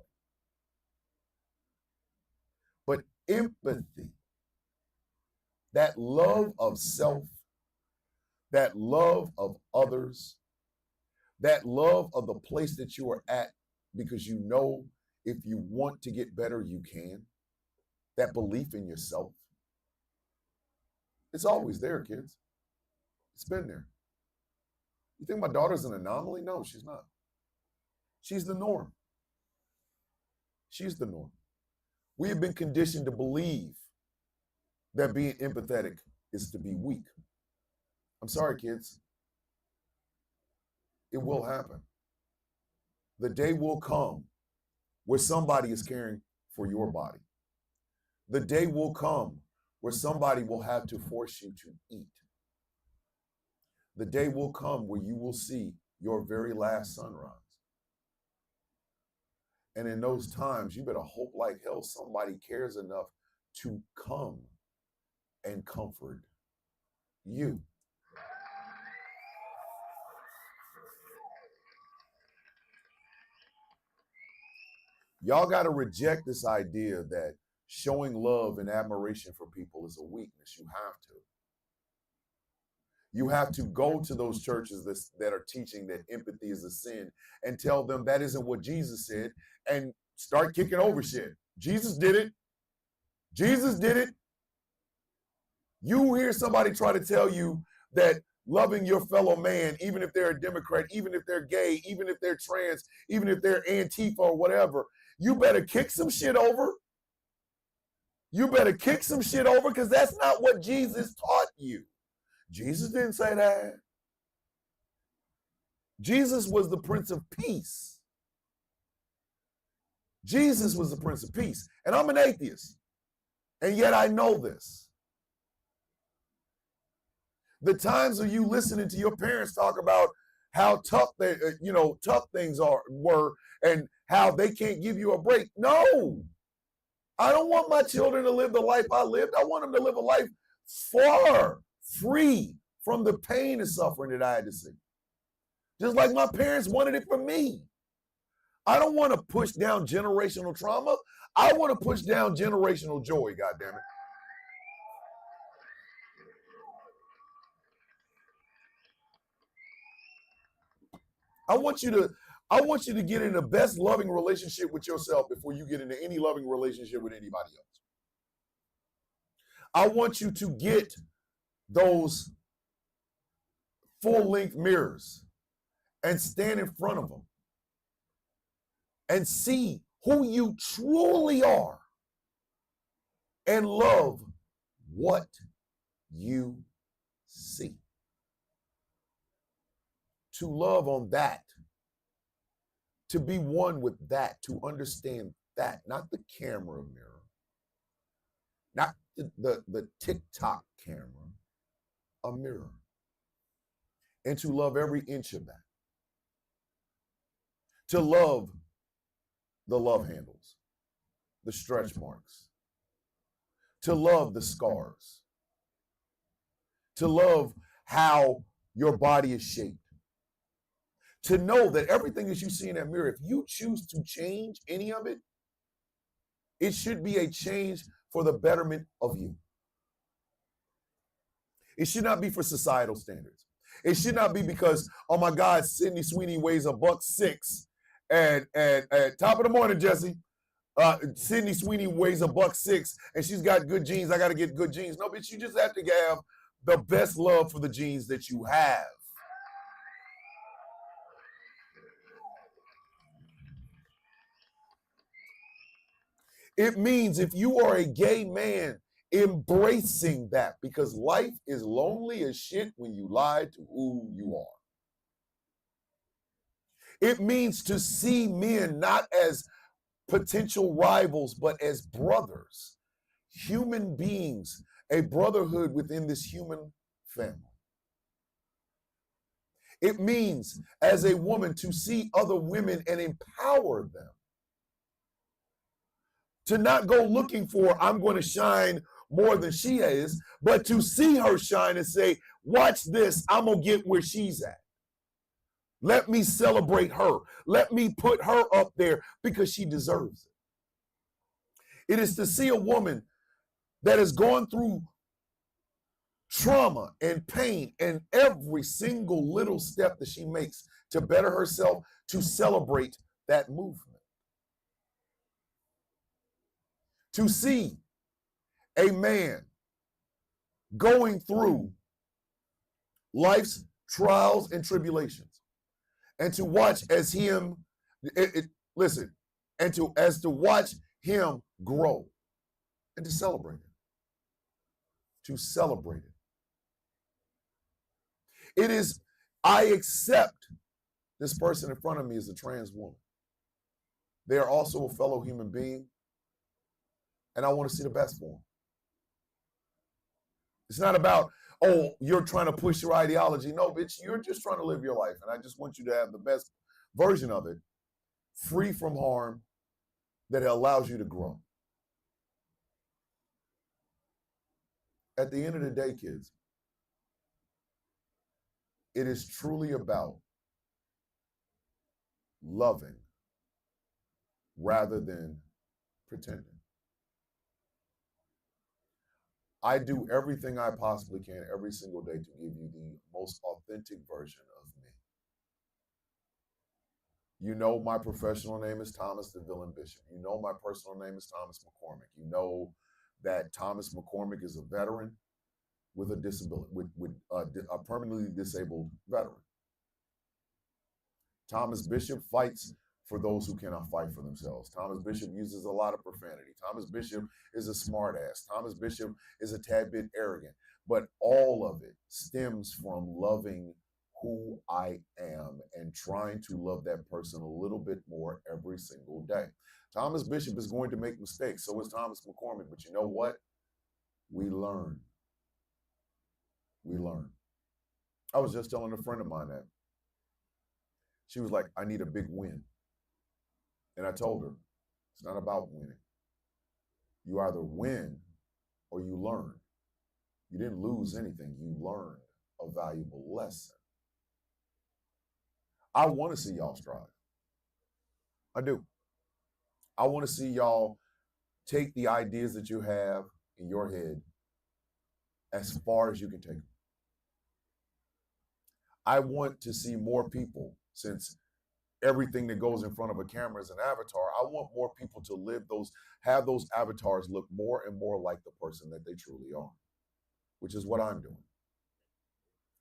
But empathy, that love of self, that love of others, that love of the place that you are at because you know if you want to get better, you can. That belief in yourself. It's always there, kids. It's been there. You think my daughter's an anomaly? No, she's not. She's the norm. She's the norm. We have been conditioned to believe that being empathetic is to be weak. I'm sorry, kids. It will happen. The day will come where somebody is caring for your body. The day will come where somebody will have to force you to eat. The day will come where you will see your very last sunrise. And in those times, you better hope like hell somebody cares enough to come and comfort you. Y'all got to reject this idea that showing love and admiration for people is a weakness. You have to. You have to go to those churches that are teaching that empathy is a sin and tell them that isn't what Jesus said and start kicking over shit. Jesus did it. Jesus did it. You hear somebody try to tell you that loving your fellow man, even if they're a Democrat, even if they're gay, even if they're trans, even if they're Antifa or whatever, you better kick some shit over. You better kick some shit over because that's not what Jesus taught you. Jesus didn't say that. Jesus was the Prince of Peace. Jesus was the Prince of Peace. And I'm an atheist. And yet I know this. The times of you listening to your parents talk about how tough they, tough things were, and how they can't give you a break. No, I don't want my children to live the life I lived. I want them to live a life far free from the pain and suffering that I had to see. Just like my parents wanted it for me. I don't want to push down generational trauma. I want to push down generational joy, goddammit. I want you to get in the best loving relationship with yourself before you get into any loving relationship with anybody else. I want you to get those full-length mirrors and stand in front of them and see who you truly are and love what you see. To love on that, to be one with that, to understand that, not the camera mirror, not the TikTok camera, a mirror. And to love every inch of that. To love the love handles, the stretch marks. To love the scars. To love how your body is shaped. To know that everything that you see in that mirror, if you choose to change any of it, it should be a change for the betterment of you. It should not be for societal standards. It should not be because, oh my God, Sydney Sweeney weighs $106, and top of the morning, Jesse. Sydney Sweeney weighs $106, and she's got good genes. I got to get good genes. No, bitch, you just have to have the best love for the genes that you have. It means if you are a gay man, embracing that, because life is lonely as shit when you lie to who you are. It means to see men not as potential rivals, but as brothers, human beings, a brotherhood within this human family. It means as a woman to see other women and empower them. To not go looking for, I'm going to shine more than she is, but to see her shine and say, watch this, I'm going to get where she's at. Let me celebrate her. Let me put her up there because she deserves it. It is to see a woman that has gone through trauma and pain, and every single little step that she makes to better herself, to celebrate that movement. To see a man going through life's trials and tribulations, and to watch as him, to watch him grow, and to celebrate it. To celebrate it. It is, I accept this person in front of me as a trans woman. They are also a fellow human being, and I want to see the best for them. It's not about, oh, you're trying to push your ideology. No, bitch, you're just trying to live your life. And I just want you to have the best version of it, free from harm, that allows you to grow. At the end of the day, kids, it is truly about loving rather than pretending. I do everything I possibly can every single day to give you the most authentic version of me. You know my professional name is Thomas the Villain Bishop. You know my personal name is Thomas McCormick. You know that Thomas McCormick is a veteran with a disability, with a permanently disabled veteran. Thomas Bishop fights for those who cannot fight for themselves. Thomas Bishop uses a lot of profanity. Thomas Bishop is a smartass. Thomas Bishop is a tad bit arrogant. But all of it stems from loving who I am and trying to love that person a little bit more every single day. Thomas Bishop is going to make mistakes. So is Thomas McCormick. But you know what? We learn. We learn. I was just telling a friend of mine that. She was like, I need a big win. And I told her, it's not about winning. You either win or you learn. You didn't lose anything. You learned a valuable lesson. I want to see y'all strive. I do. I want to see y'all take the ideas that you have in your head as far as you can take them. I want to see more people, since everything that goes in front of a camera is an avatar. I want more people to have those avatars look more and more like the person that they truly are, which is what I'm doing.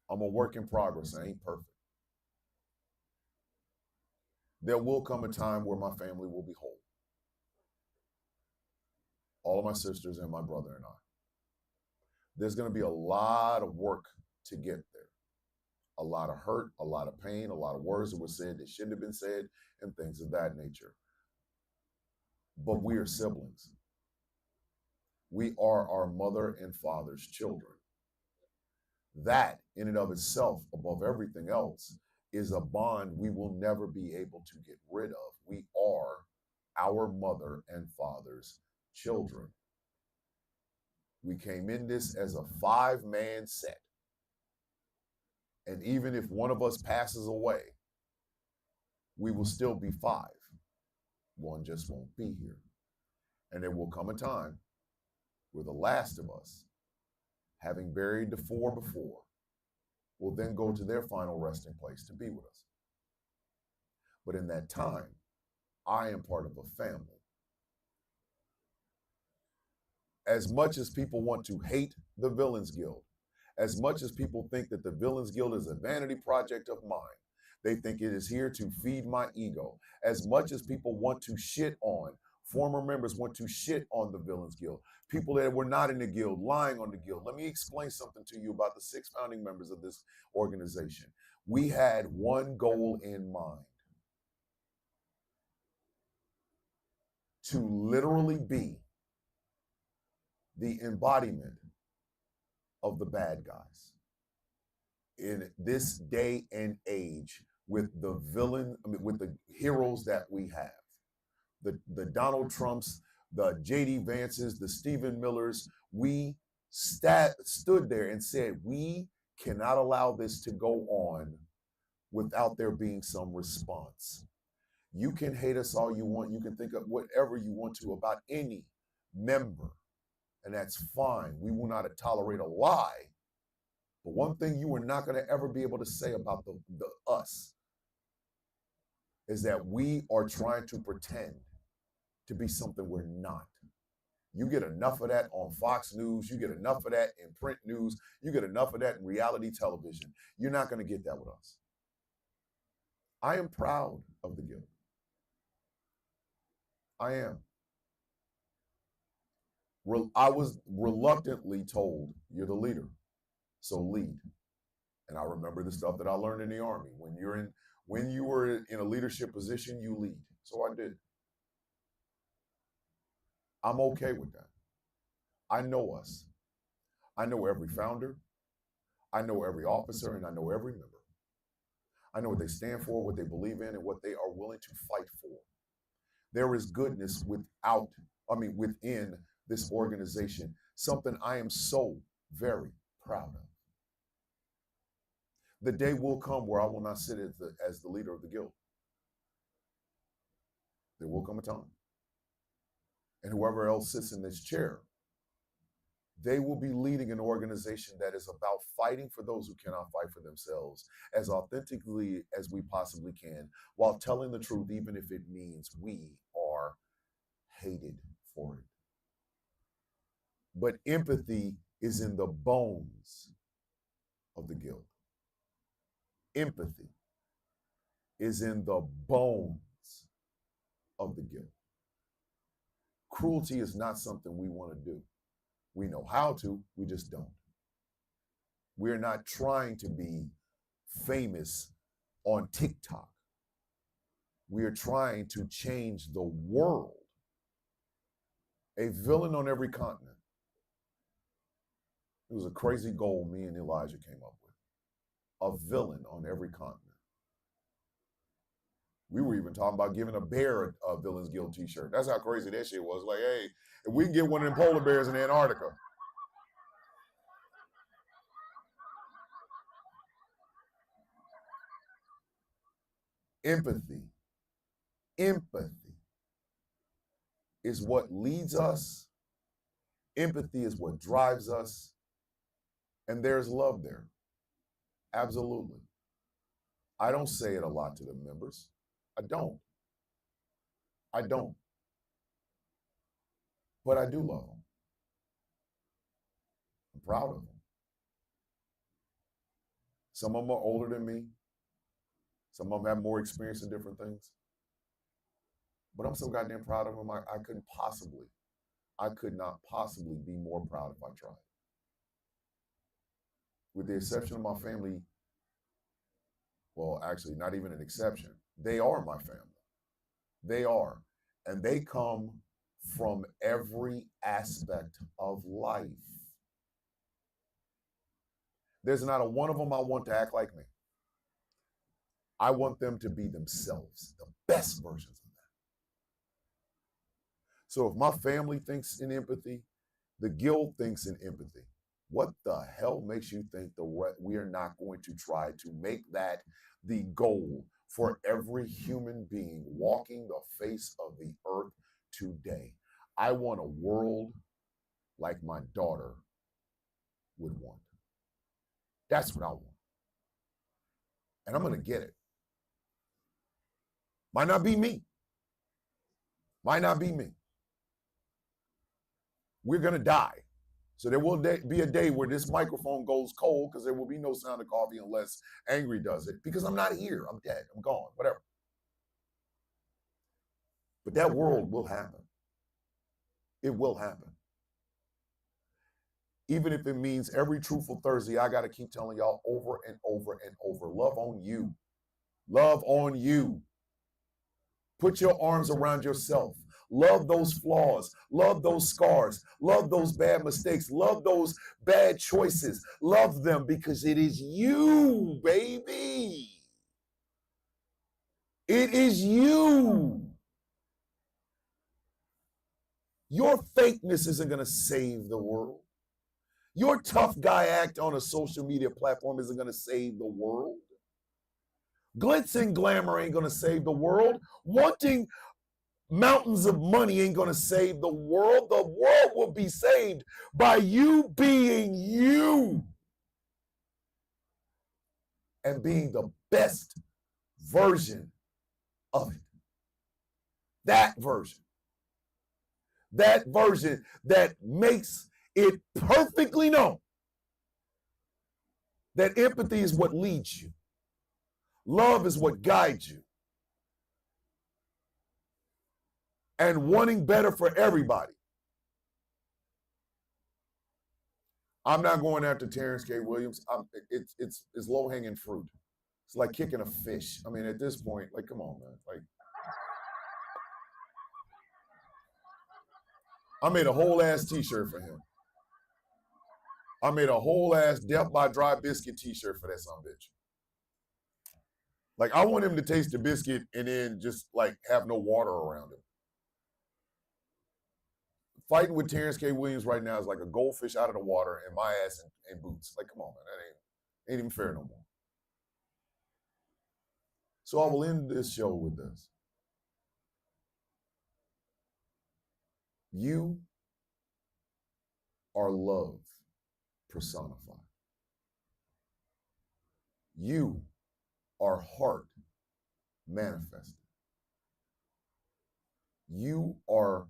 I'm a work in progress. I ain't perfect. There will come a time where my family will be whole. All of my sisters and my brother and I. There's going to be a lot of work to get there. A lot of hurt, a lot of pain, a lot of words that were said that shouldn't have been said, and things of that nature. But we are siblings. We are our mother and father's children. That, in and of itself, above everything else, is a bond we will never be able to get rid of. We are our mother and father's children. We came in this as a 5-man set. And even if one of us passes away, we will still be 5. One just won't be here. And there will come a time where the last of us, having buried the 4 before, will then go to their final resting place to be with us. But in that time, I am part of a family. As much as people want to hate the Villains Guild, as much as people think that the Villains Guild is a vanity project of mine, they think it is here to feed my ego. As much as people want to shit on, former members want to shit on the Villains Guild, people that were not in the guild, lying on the guild. Let me explain something to you about the 6 founding members of this organization. We had one goal in mind: to literally be the embodiment of the bad guys in this day and age, with the with the heroes that we have, the Donald Trumps, the JD Vances, the Stephen Millers. We stood there and said, we cannot allow this to go on without there being some response. You can hate us all you want. You can think of whatever you want to about any member, and that's fine. We will not tolerate a lie. But one thing you are not going to ever be able to say about the us is that we are trying to pretend to be something we're not. You get enough of that on Fox News. You get enough of that in print news. You get enough of that in reality television. You're not going to get that with us. I am proud of the Guild. I am. I was reluctantly told, you're the leader, so lead. And I remember the stuff that I learned in the Army. When you were in a leadership position, you lead. So I did. I'm okay with that. I know us. I know every founder. I know every officer, and I know every member. I know what they stand for, what they believe in, and what they are willing to fight for. There is goodness within this organization, something I am so very proud of. The day will come where I will not sit as the leader of the Guild. There will come a time. And whoever else sits in this chair, they will be leading an organization that is about fighting for those who cannot fight for themselves as authentically as we possibly can, while telling the truth, even if it means we are hated for it. But empathy is in the bones of the Guild. Empathy is in the bones of the Guild. Cruelty is not something we want to do. We know how to, we just don't. We're not trying to be famous on TikTok. We are trying to change the world. A villain on every continent. It was a crazy goal me and Elijah came up with. A villain on every continent. We were even talking about giving a bear a Villains Guild t-shirt. That's how crazy that shit was. Like, hey, if we can get one of them polar bears in Antarctica. Empathy. Empathy is what leads us. Empathy is what drives us. And there's love there. Absolutely. I don't say it a lot to the members. I don't. But I do love them. I'm proud of them. Some of them are older than me. Some of them have more experience in different things. But I'm so goddamn proud of them. I could not possibly be more proud if I tried. With the exception of my family, well, actually, not even an exception. They are my family. They are. And they come from every aspect of life. There's not a one of them I want to act like me. I want them to be themselves, the best versions of that. So if my family thinks in empathy, the guild thinks in empathy, what the hell makes you think we are not going to try to make that the goal for every human being walking the face of the earth today? I want a world like my daughter would want. That's what I want. And I'm going to get it. Might not be me. Might not be me. We're going to die. So there will be a day where this microphone goes cold because there will be no Sound of Coffee unless Angry does it, because I'm not here. I'm dead. I'm gone. Whatever. But that world will happen. It will happen. Even if it means every Truthful Thursday, I got to keep telling y'all over and over and over, love on you. Love on you. Put your arms around yourself. Love those flaws. Love those scars. Love those bad mistakes. Love those bad choices. Love them because it is you, baby. It is you. Your fakeness isn't going to save the world. Your tough guy act on a social media platform isn't going to save the world. Glitz and glamour ain't going to save the world. Wanting mountains of money ain't going to save the world. The world will be saved by you being you and being the best version of it. That version that makes it perfectly known that empathy is what leads you. Love is what guides you. And wanting better for everybody. I'm not going after Terrence K. Williams. It's low-hanging fruit. It's like kicking a fish. I mean, at this point, like, come on, man. Like, I made a whole ass t-shirt for him. I made a whole ass Death by Dry Biscuit t-shirt for that son of a bitch. Like, I want him to taste the biscuit and then just like have no water around him. Fighting with Terrence K. Williams right now is like a goldfish out of the water and my ass in boots. Like, come on, man, that ain't even fair no more. So I will end this show with this. You are love personified. You are heart manifested. You are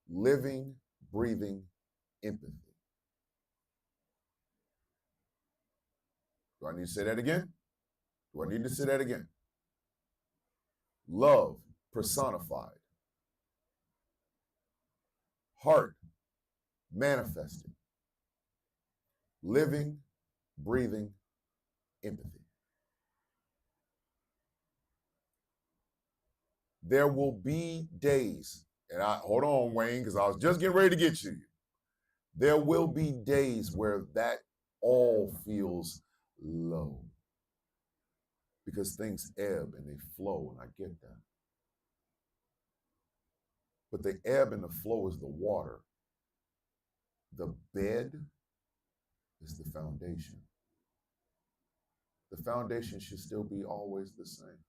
living, breathing empathy. Do I need to say that again? Do I need to say that again? Love personified. Heart manifested. Living, breathing empathy. there will be days, and hold on, Wayne, because I was just getting ready to get to you. There will be days where that all feels low because things ebb and they flow, and I get that. But the ebb and the flow is the water. The bed is the foundation. The foundation should still be always the same.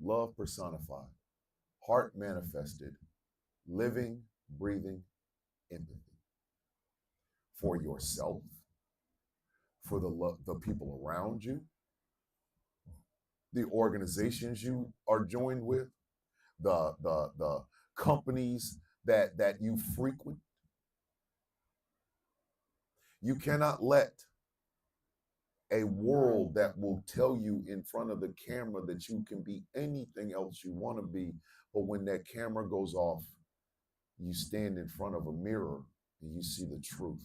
Love personified, heart manifested, living, breathing empathy for yourself, for the people around you, the organizations you are joined with, the companies that you frequent. You cannot let a world that will tell you in front of the camera that you can be anything else you want to be, but when that camera goes off, you stand in front of a mirror and you see the truth.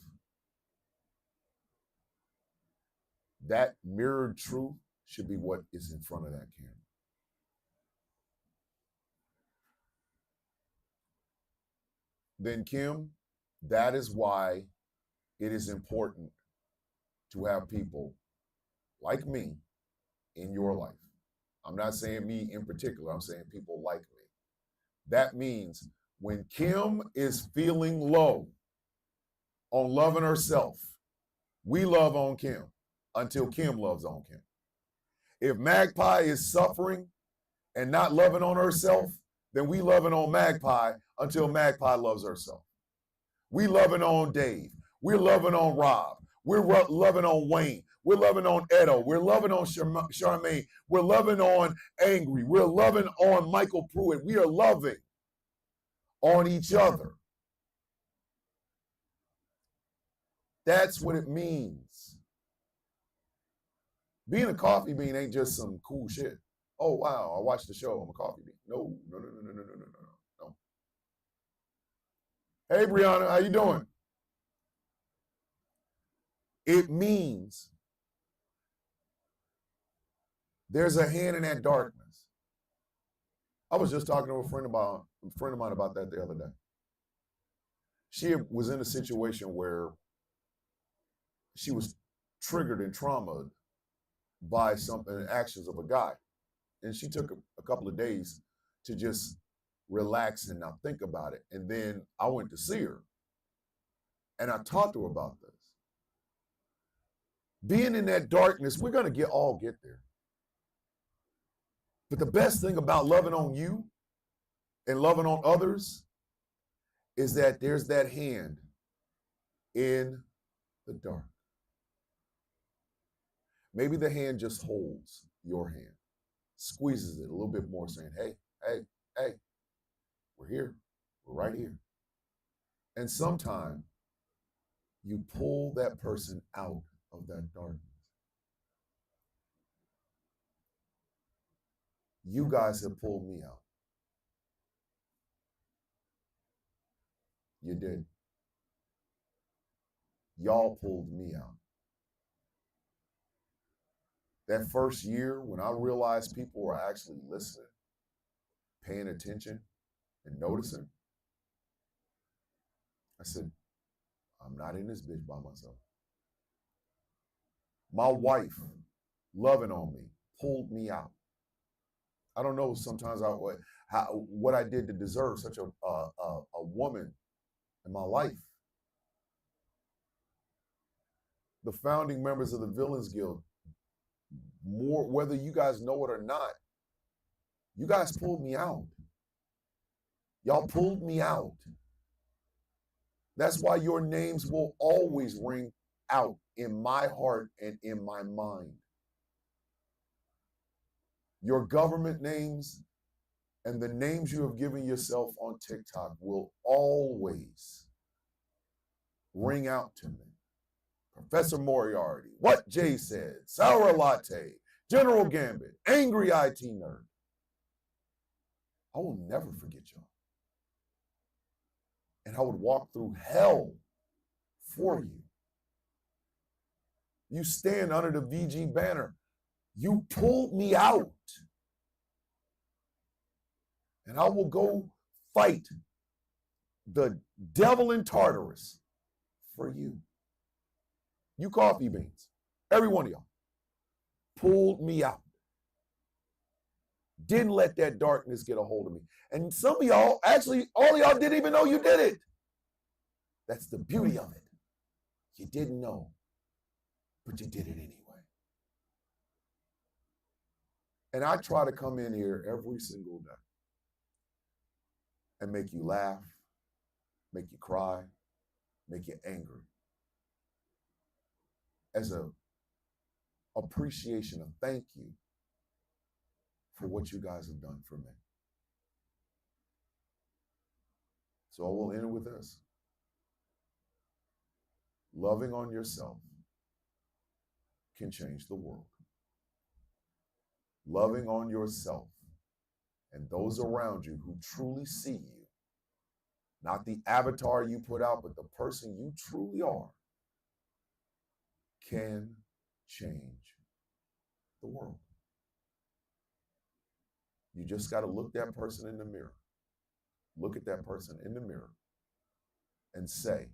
That mirrored truth should be what is in front of that camera. Then, Kim, that is why it is important to have people like me in your life. I'm not saying me in particular, I'm saying people like me. That means when Kim is feeling low on loving herself, we love on Kim until Kim loves on Kim. If Magpie is suffering and not loving on herself, then we loving on Magpie until Magpie loves herself. We loving on Dave. We're loving on Rob. We're loving on Wayne. We're loving on Edo. We're loving on Charmaine. We're loving on Angry. We're loving on Michael Pruitt. We are loving on each other. That's what it means. Being a coffee bean ain't just some cool shit. Oh, wow, I watched the show. I'm a coffee bean. No. Hey, Brianna, how you doing? It means there's a hand in that darkness. I was just talking to a friend of mine about that the other day. She was in a situation where she was triggered and traumatized by something, actions of a guy. And she took a couple of days to just relax and not think about it. And then I went to see her and I talked to her about this. Being in that darkness, we're going to all get there. But the best thing about loving on you and loving on others is that there's that hand in the dark. Maybe the hand just holds your hand, squeezes it a little bit more, saying, hey, we're here. We're right here. And sometimes you pull that person out of that darkness. You guys have pulled me out. You did. Y'all pulled me out. That first year when I realized people were actually listening, paying attention, and noticing, I said, I'm not in this bitch by myself. My wife, loving on me, pulled me out. I don't know sometimes what I did to deserve such a woman in my life. The founding members of the Villains Guild, more whether you guys know it or not, you guys pulled me out. Y'all pulled me out. That's why your names will always ring out in my heart and in my mind. Your government names and the names you have given yourself on TikTok will always ring out to me. Professor Moriarty, What Jay Said, Sour Latte, General Gambit, Angry IT Nerd. I will never forget y'all. And I would walk through hell for you. You stand under the VG banner. You pulled me out. And I will go fight the devil in Tartarus for you. You coffee beans, every one of y'all, pulled me out. Didn't let that darkness get a hold of me. And some of y'all, actually, all of y'all didn't even know you did it. That's the beauty of it. You didn't know, but you did it anyway. And I try to come in here every single day and make you laugh, make you cry, make you angry. As a appreciation of thank you for what you guys have done for me. So I will end with this. Loving on yourself can change the world. Loving on yourself and those around you who truly see you, not the avatar you put out, but the person you truly are, can change the world. You just got to look that person in the mirror. Look at that person in the mirror and say,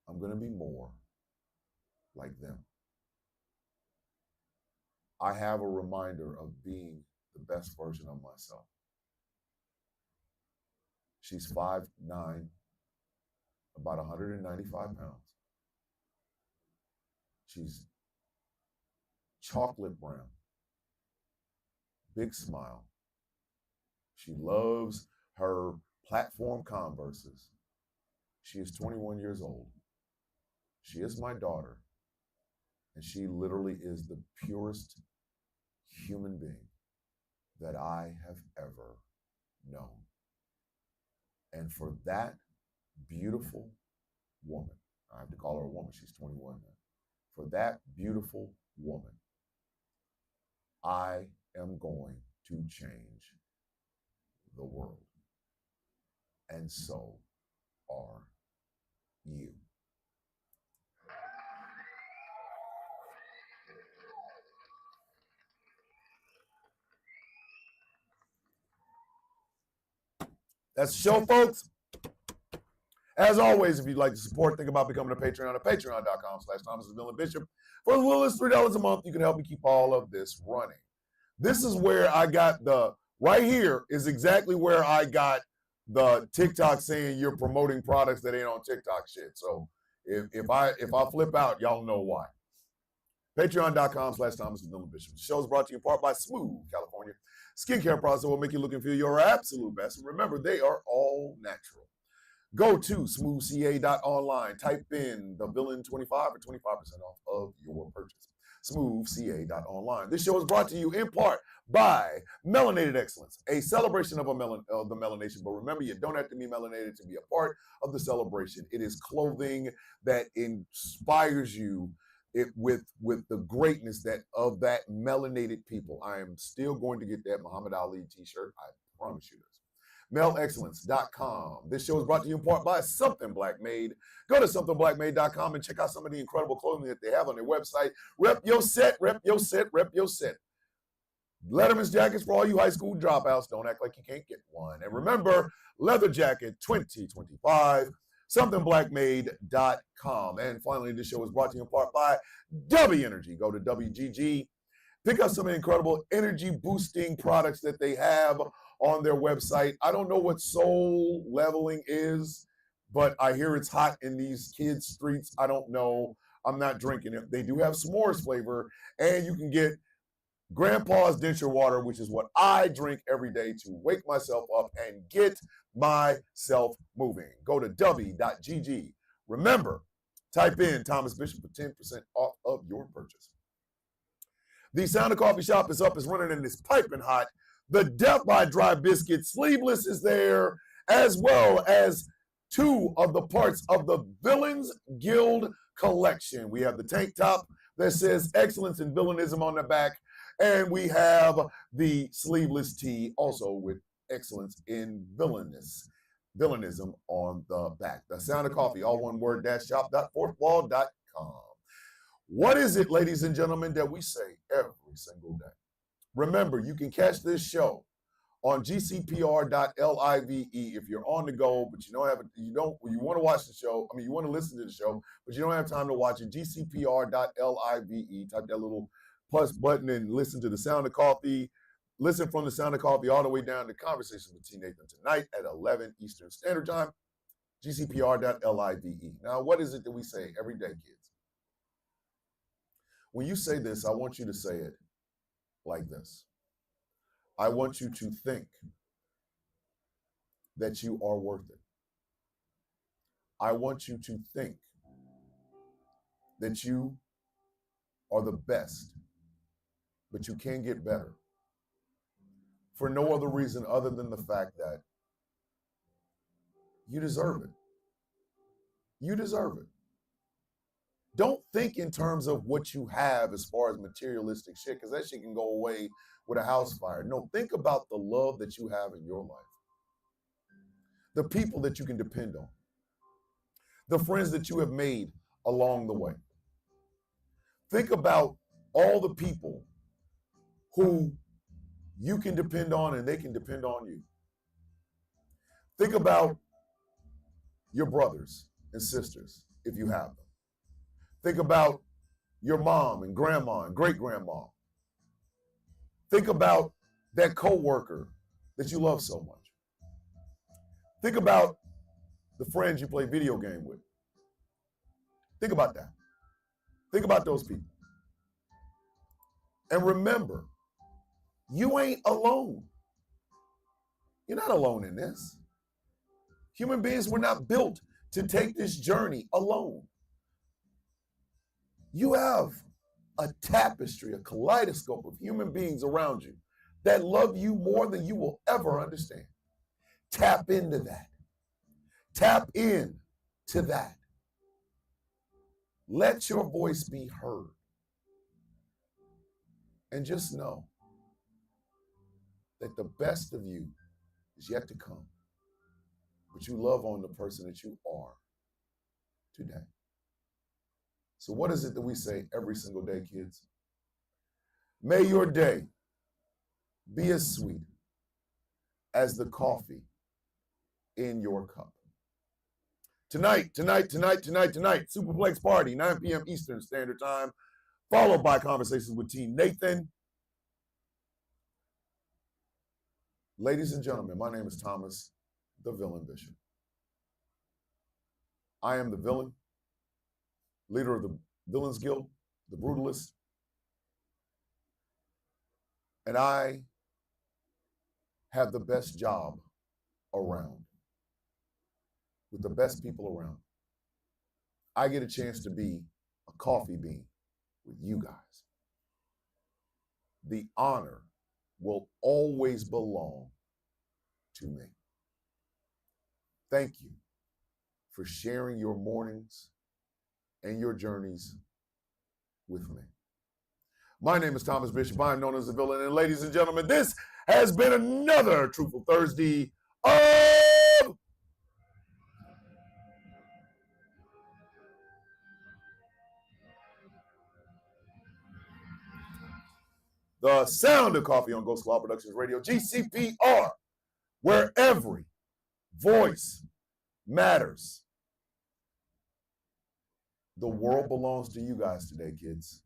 I'm going to be more like them. I have a reminder of being the best version of myself. She's 5'9", about 195 pounds. She's chocolate brown, big smile. She loves her platform Converses. She is 21 years old. She is my daughter, and she literally is the purest human being that I have ever known. And for that beautiful woman, I have to call her a woman, she's 21 now. For that beautiful woman, I am going to change the world. And so are you. That's the show, folks. As always, if you'd like to support, think about becoming a Patreon at patreon.com/ThomasDillonBishop. For as little as $3 a month, you can help me keep all of this running. This is where I got right here is exactly where I got the TikTok saying you're promoting products that ain't on TikTok shit. So if I flip out, y'all know why. Patreon.com/ThomasDillonBishop. The show is brought to you in part by Smooth California skincare products that will make you look and feel your absolute best. And remember, they are all natural. Go to smoothca.online, type in the villain 25 for 25% off of your purchase. Smoothca.online. This show is brought to you in part by Melanated Excellence, a celebration of the melanation. But remember, you don't have to be melanated to be a part of the celebration. It is clothing that inspires you with the greatness of that melanated people. I am still going to get that Muhammad Ali t-shirt. I promise you this. MelExcellence.com. This show is brought to you in part by Something Black Made. Go to somethingBlackMade.com and check out some of the incredible clothing that they have on their website. Rep your set, rep your set, rep your set. Letterman's jackets for all you high school dropouts. Don't act like you can't get one. And remember, Leather Jacket 2025. SomethingBlackMade.com. And finally, this show is brought to you in part by W Energy. Go to WGG. Pick up some incredible energy boosting products that they have on their website. I don't know what soul leveling is, but I hear it's hot in these kids' streets. I don't know. I'm not drinking it. They do have s'mores flavor, and you can get Grandpa's denture water, which is what I drink every day to wake myself up and get myself moving. Go to w.gg. Remember, type in Thomas Bishop for 10% off of your purchase. The Sound of Coffee Shop is up, is running, and it's piping hot. The Death by Dry Biscuit Sleeveless is there, as well as two of the parts of the Villains Guild collection. We have the tank top that says Excellence in Villainism on the back, and we have the sleeveless tee also with Excellence in Villainism on the back. The Sound of Coffee, all one word, shop.fourthwall.com. What is it, ladies and gentlemen, that we say every single day? Remember, you can catch this show on gcpr.live. If you're on the go, but you want to watch the show, you want to listen to the show, but you don't have time to watch it, gcpr.live. Type that little plus button and listen to the Sound of Coffee. Listen from the Sound of Coffee all the way down to Conversations with T. Nathan tonight at 11 Eastern Standard Time, gcpr.live. Now, what is it that we say every day, kids? When you say this, I want you to say it like this. I want you to think that you are worth it. I want you to think that you are the best, but you can get better. For no other reason other than the fact that you deserve it. You deserve it. Don't think in terms of what you have as far as materialistic shit, because that shit can go away with a house fire. No, think about the love that you have in your life. The people that you can depend on. The friends that you have made along the way. Think about all the people who you can depend on and they can depend on you. Think about your brothers and sisters, if you have them. Think about your mom and grandma and great-grandma. Think about that coworker that you love so much. Think about the friends you play video game with. Think about that. Think about those people. And remember, you ain't alone. You're not alone in this. Human beings were not built to take this journey alone. You have a tapestry, a kaleidoscope of human beings around you that love you more than you will ever understand. Tap into that. Tap in to that. Let your voice be heard. And just know that the best of you is yet to come. But you love on the person that you are today. So what is it that we say every single day, kids? May your day be as sweet as the coffee in your cup. Tonight, Superplex Party, 9 p.m. Eastern Standard Time, followed by Conversations with T. Nathan. Ladies and gentlemen, my name is Thomas, the Villain Bishop. I am the villain, leader of the Villains Guild, the Brutalist, and I have the best job around, with the best people around. I get a chance to be a coffee bean with you guys. The honor will always belong to me. Thank you for sharing your mornings and your journeys with me. My name is Thomas Bishop. I'm known as the Villain. And ladies and gentlemen, this has been another Truthful Thursday of the Sound of Coffee on Ghost Law Productions Radio, GCPR, where every voice matters. The world belongs to you guys today, kids.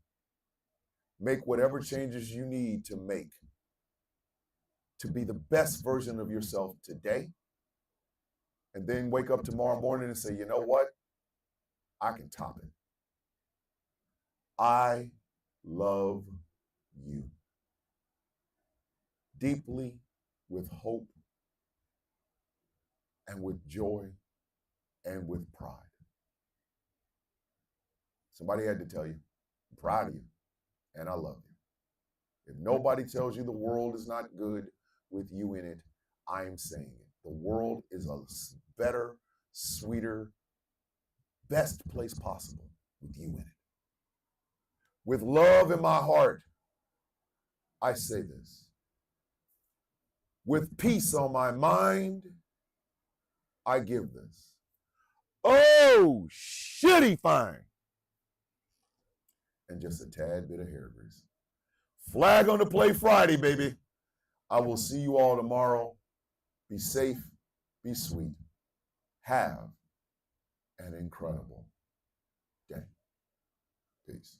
Make whatever changes you need to make to be the best version of yourself today. And then wake up tomorrow morning and say, you know what? I can top it. I love you. Deeply, with hope, and with joy, and with pride. Somebody had to tell you, I'm proud of you, and I love you. If nobody tells you the world is not good with you in it, I am saying it. The world is a better, sweeter, best place possible with you in it. With love in my heart, I say this. With peace on my mind, I give this. Oh, shitty fine. And just a tad bit of hair grease. Flag on the play Friday, baby. I will see you all tomorrow. Be safe, be sweet. Have an incredible day. Peace.